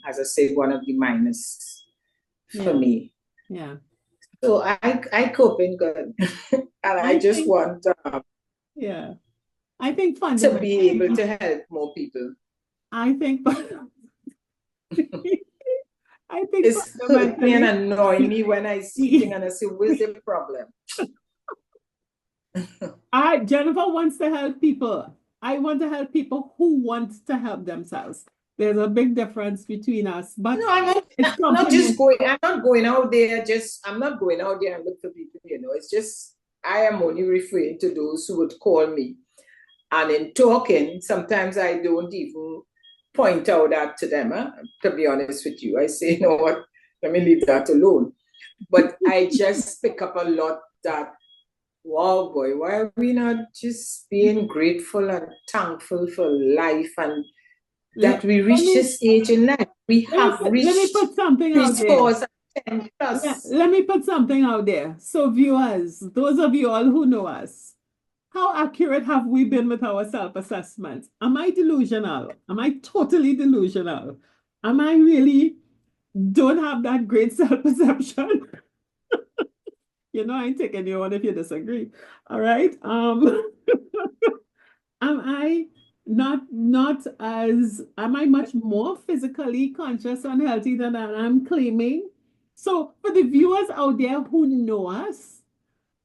as I say one of the minus for yeah, me. yeah. So I coping good, and I I just think, want yeah, I think to be able fundamentally, to help more people. I think, I think It's hurt me and fundamentally, annoy me when I see things we, and I say, where's the problem? Jennifer wants to help people. I want to help people who want to help themselves. There's a big difference between us, but No, it's I'm not just complement. going, I'm not going out there, I'm not going out there and look for people, it's just, I am only referring to those who would call me. And in talking, sometimes I don't even point out that to them, to be honest with you. I say, you know what, let me leave that alone. But I just pick up a lot that, wow, boy, why are we not just being grateful and thankful for life and that we reach this age in life? We have reached. Let me put something out there. Let me put something out there. So viewers, those of you all who know us, how accurate have we been with our self-assessments? Am I delusional? Am I totally delusional? Am I really don't have that great self-perception? You know, I ain't taking you on if you disagree. All right. Am I am I much more physically conscious and healthy than I'm claiming? So for the viewers out there who know us,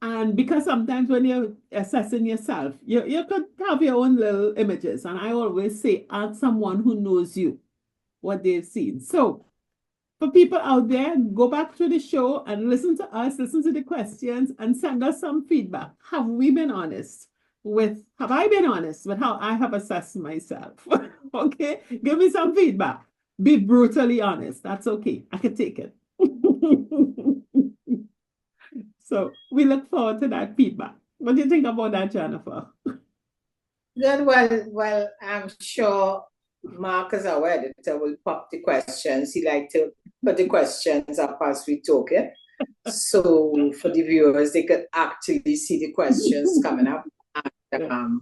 and because sometimes when you're assessing yourself, you could have your own little images. And I always say, ask someone who knows you what they've seen. So for people out there, go back to the show and listen to us, listen to the questions, and send us some feedback. Have I been honest with how I have assessed myself? Okay, give me some feedback. Be brutally honest. That's okay. I can take it. So we look forward to that feedback. What do you think about that, Jennifer? Good. Well, I'm sure Mark, as our editor, will pop the questions. He likes to put the questions up as we talk it. So for the viewers, they could actually see the questions coming up and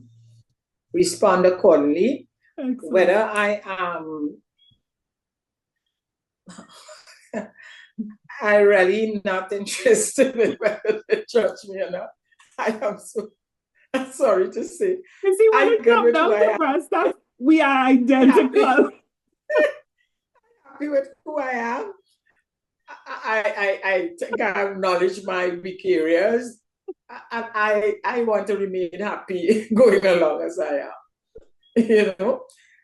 respond accordingly. Excellent. Whether I am I really not interested in whether they judge me or not. I am so sorry to say. You see, when it comes down to us, that we are identical. Happy with who I am. I think I acknowledge my weak areas. And I want to remain happy going along as I am. You know?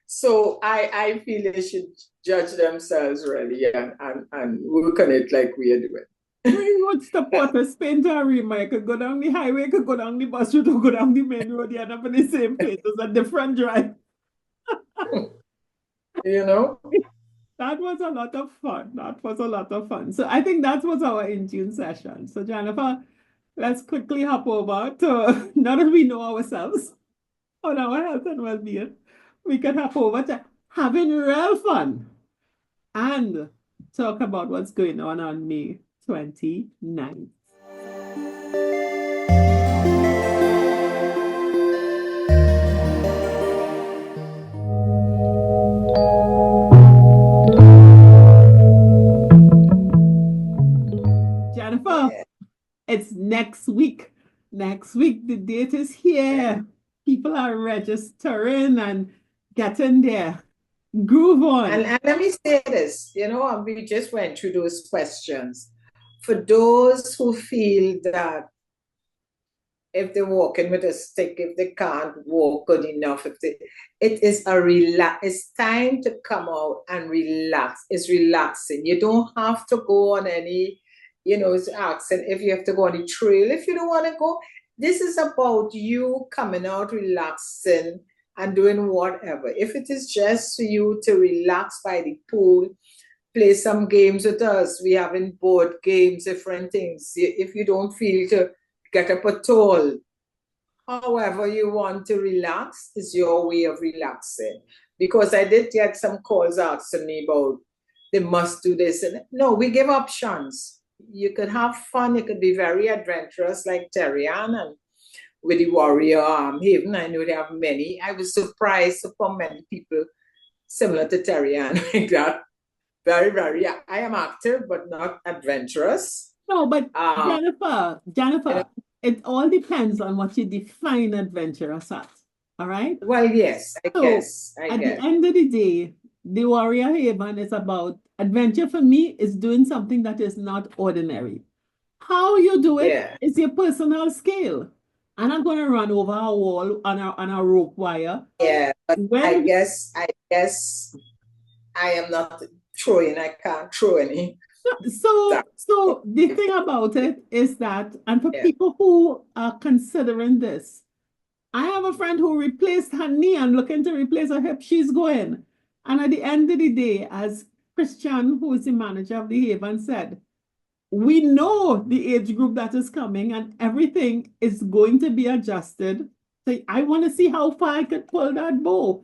So I feel they should judge themselves really and work on it like we are doing. We would support a Spain to Arima. You could go down the highway, you could go down the bus route, or go down the main road. You end up in the same place. It's a different drive. You know? That was a lot of fun. That was a lot of fun. So I think that was our in-tune session. So Jennifer, let's quickly hop over to, now that we know ourselves on our health and well-being, we can hop over to having real fun and talk about what's going on May 29th. Jennifer, it's next week. Next week, the date is here. People are registering and getting their groove on. And let me say this, you know, we just went through those questions. For those who feel that if they're walking with a stick, if they can't walk good enough, it is it's time to come out and relax. It's relaxing. You don't have to go on any, you know, it's asking if you have to go on the trail. If you don't want to go, this is about you coming out, relaxing, and doing whatever. If it is just for you to relax by the pool, play some games with us. We have in board games, different things. If you don't feel to get up at all, however you want to relax is your way of relaxing. Because I did get some calls asking me about they must do this. And no, we give options. You could have fun. You could be very adventurous like Terry-Ann and with the Warrior Haven. I know they have many. I was surprised upon many people similar to Terry-Ann like that. Very, very, I am active, but not adventurous. No, but Jennifer, it all depends on what you define adventurous as. All right? Well, yes, I guess. At the end of the day, the Warrior Haven is about adventure for me is doing something that is not ordinary. How you do it is your personal scale. I'm not going to run over a wall on a rope wire. Yeah, but I guess I am not throwing. I can't throw any. So the thing about it is that, and for people who are considering this, I have a friend who replaced her knee and looking to replace her hip. She's going. And at the end of the day, as Christian, who is the manager of the Haven, said, we know the age group that is coming and everything is going to be adjusted. So I want to see how far I could pull that bow.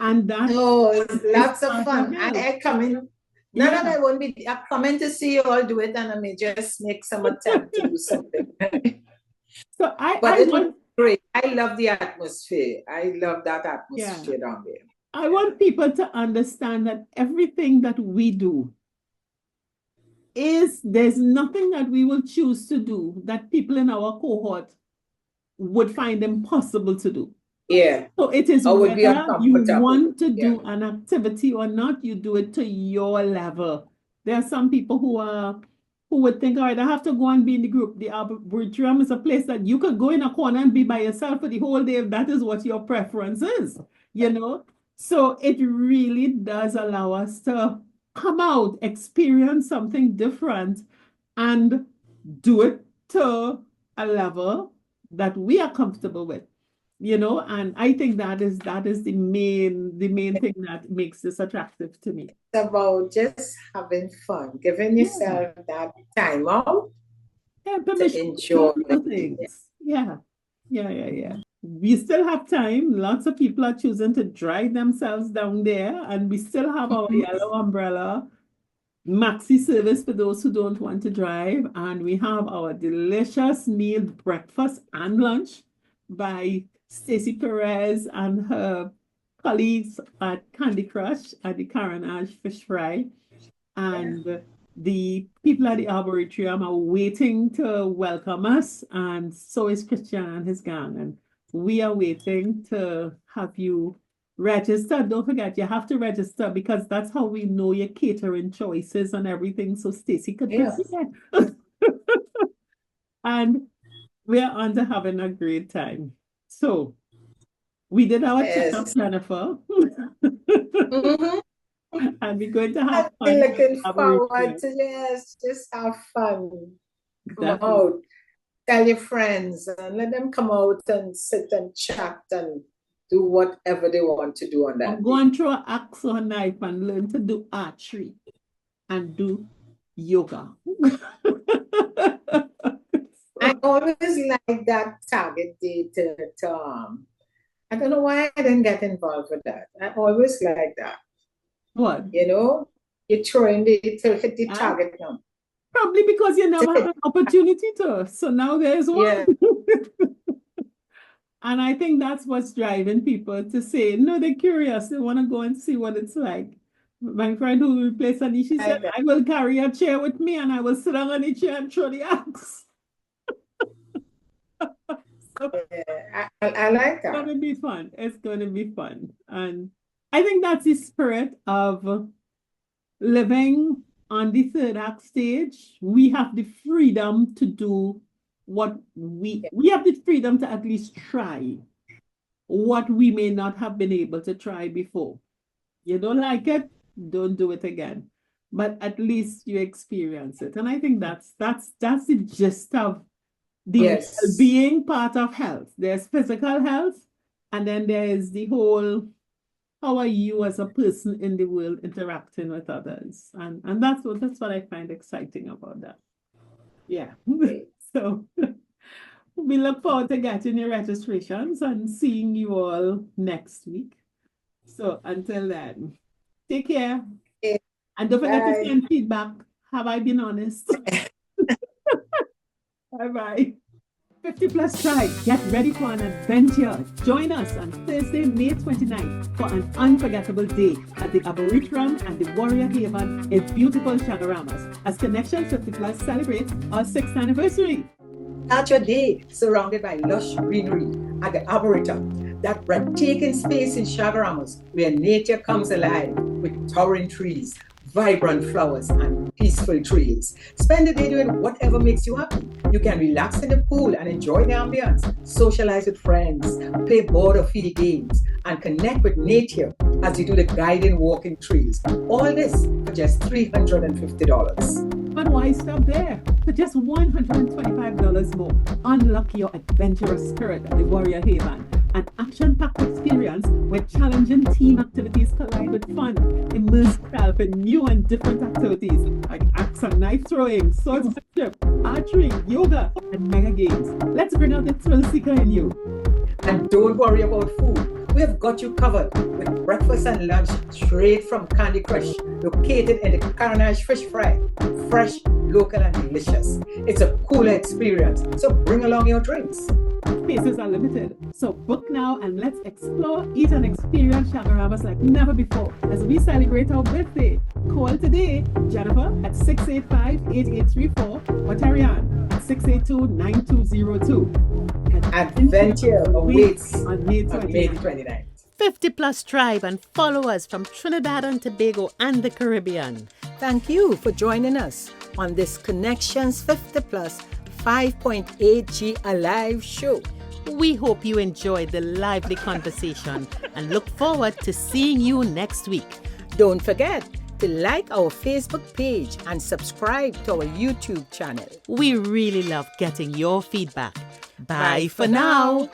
And that it's lots of fun. I come in. None of it won't be. I come in to see you all do it, and I may just make some attempt to do something. So but it was great. I love the atmosphere. I love that atmosphere down there. I want people to understand that everything that we do there's nothing that we will choose to do that people in our cohort would find impossible to do. Yeah. So it is whether you want to do an activity or not, you do it to your level. There are some people who would think, all right, I have to go and be in the group. The Arboretum is a place that you could go in a corner and be by yourself for the whole day if that is what your preference is, you know? So it really does allow us to come out, experience something different, and do it to a level that we are comfortable with. You know, and I think that is the main thing that makes this attractive to me. It's about just having fun, giving yourself that time out to enjoy things. Yeah. We still have time. Lots of people are choosing to drive themselves down there, and we still have our yellow umbrella maxi service for those who don't want to drive, and we have our delicious meal, breakfast and lunch by Stacey Perez and her colleagues at Candy Crush at the Carenage Fish Fry. And the people at the Arboretum are waiting to welcome us, and so is Christian and his gang. And we are waiting to have you register. Don't forget, you have to register because that's how we know your catering choices and everything. So Stacey could prepare. And we're on to having a great time. So we did our checkup, Jennifer. And we're going to have fun. I'm looking forward to just have fun. Come out, tell your friends, and let them come out and sit and chat and do whatever they want to do on that. I'm going to throw an axe or a knife and learn to do archery and do yoga. I always like that target date. I don't know why I didn't get involved with that. I always like that. What? You know, you're trying to hit the target now. Probably because you never had an opportunity to. So now there's one. Yeah. And I think that's what's driving people to say, no, they're curious. They want to go and see what it's like. My friend who replaced Anish, she said, I will carry a chair with me and I will sit down on the chair and throw the axe. I like that. It's going to be fun. It's going to be fun. And I think that's the spirit of living on the third act stage. We have the freedom to do what we have the freedom to at least try what we may not have been able to try before. You don't like it, don't do it again. But at least you experience it. And I think that's the gist of the being part of health. There's physical health, and then there's the whole, how are you as a person in the world interacting with others? And that's what I find exciting about that. Yeah. So we look forward to getting your registrations and seeing you all next week. So until then, take care. And don't forget to send feedback. Have I been honest? Bye-bye. 50 Plus Tribe, get ready for an adventure. Join us on Thursday, May 29th for an unforgettable day at the Arboretum and the Warrior Haven in beautiful Chagaramas as Connections 50 Plus celebrates our 6th anniversary. Start your day surrounded by lush greenery at the Arboretum, that breathtaking space in Chagaramas where nature comes alive with towering trees, vibrant flowers, and peaceful trails. Spend the day doing whatever makes you happy. You can relax in the pool and enjoy the ambience, socialize with friends, play board or feedy games, and connect with nature as you do the guiding walking trails. All this for just $350. But why stop there? For just $125 more, unlock your adventurous spirit at the Warrior Haven an action-packed experience where challenging team activities collide with fun. Immerse yourself in new and different activities like axe and knife throwing, swordsmanship, archery, yoga, and mega games. Let's bring out the thrill seeker in you. And don't worry about food. We have got you covered with breakfast and lunch straight from Candy Crush, located in the Carnage Fish Fry. Fresh, local, and delicious. It's a cooler experience, so bring along your drinks. Spaces are limited, so book now and let's explore, eat, and experience Shagaramas like never before as we celebrate our birthday. Call today, Jennifer at 685-8834 or Tarian at 682-9202. Adventure awaits on May on May 29th. 50 Plus Tribe and follow us from Trinidad and Tobago and the Caribbean. Thank you for joining us on this Connections 50 Plus 5.8G Alive show. We hope you enjoyed the lively conversation and look forward to seeing you next week. Don't forget to like our Facebook page and subscribe to our YouTube channel. We really love getting your feedback. Bye for now.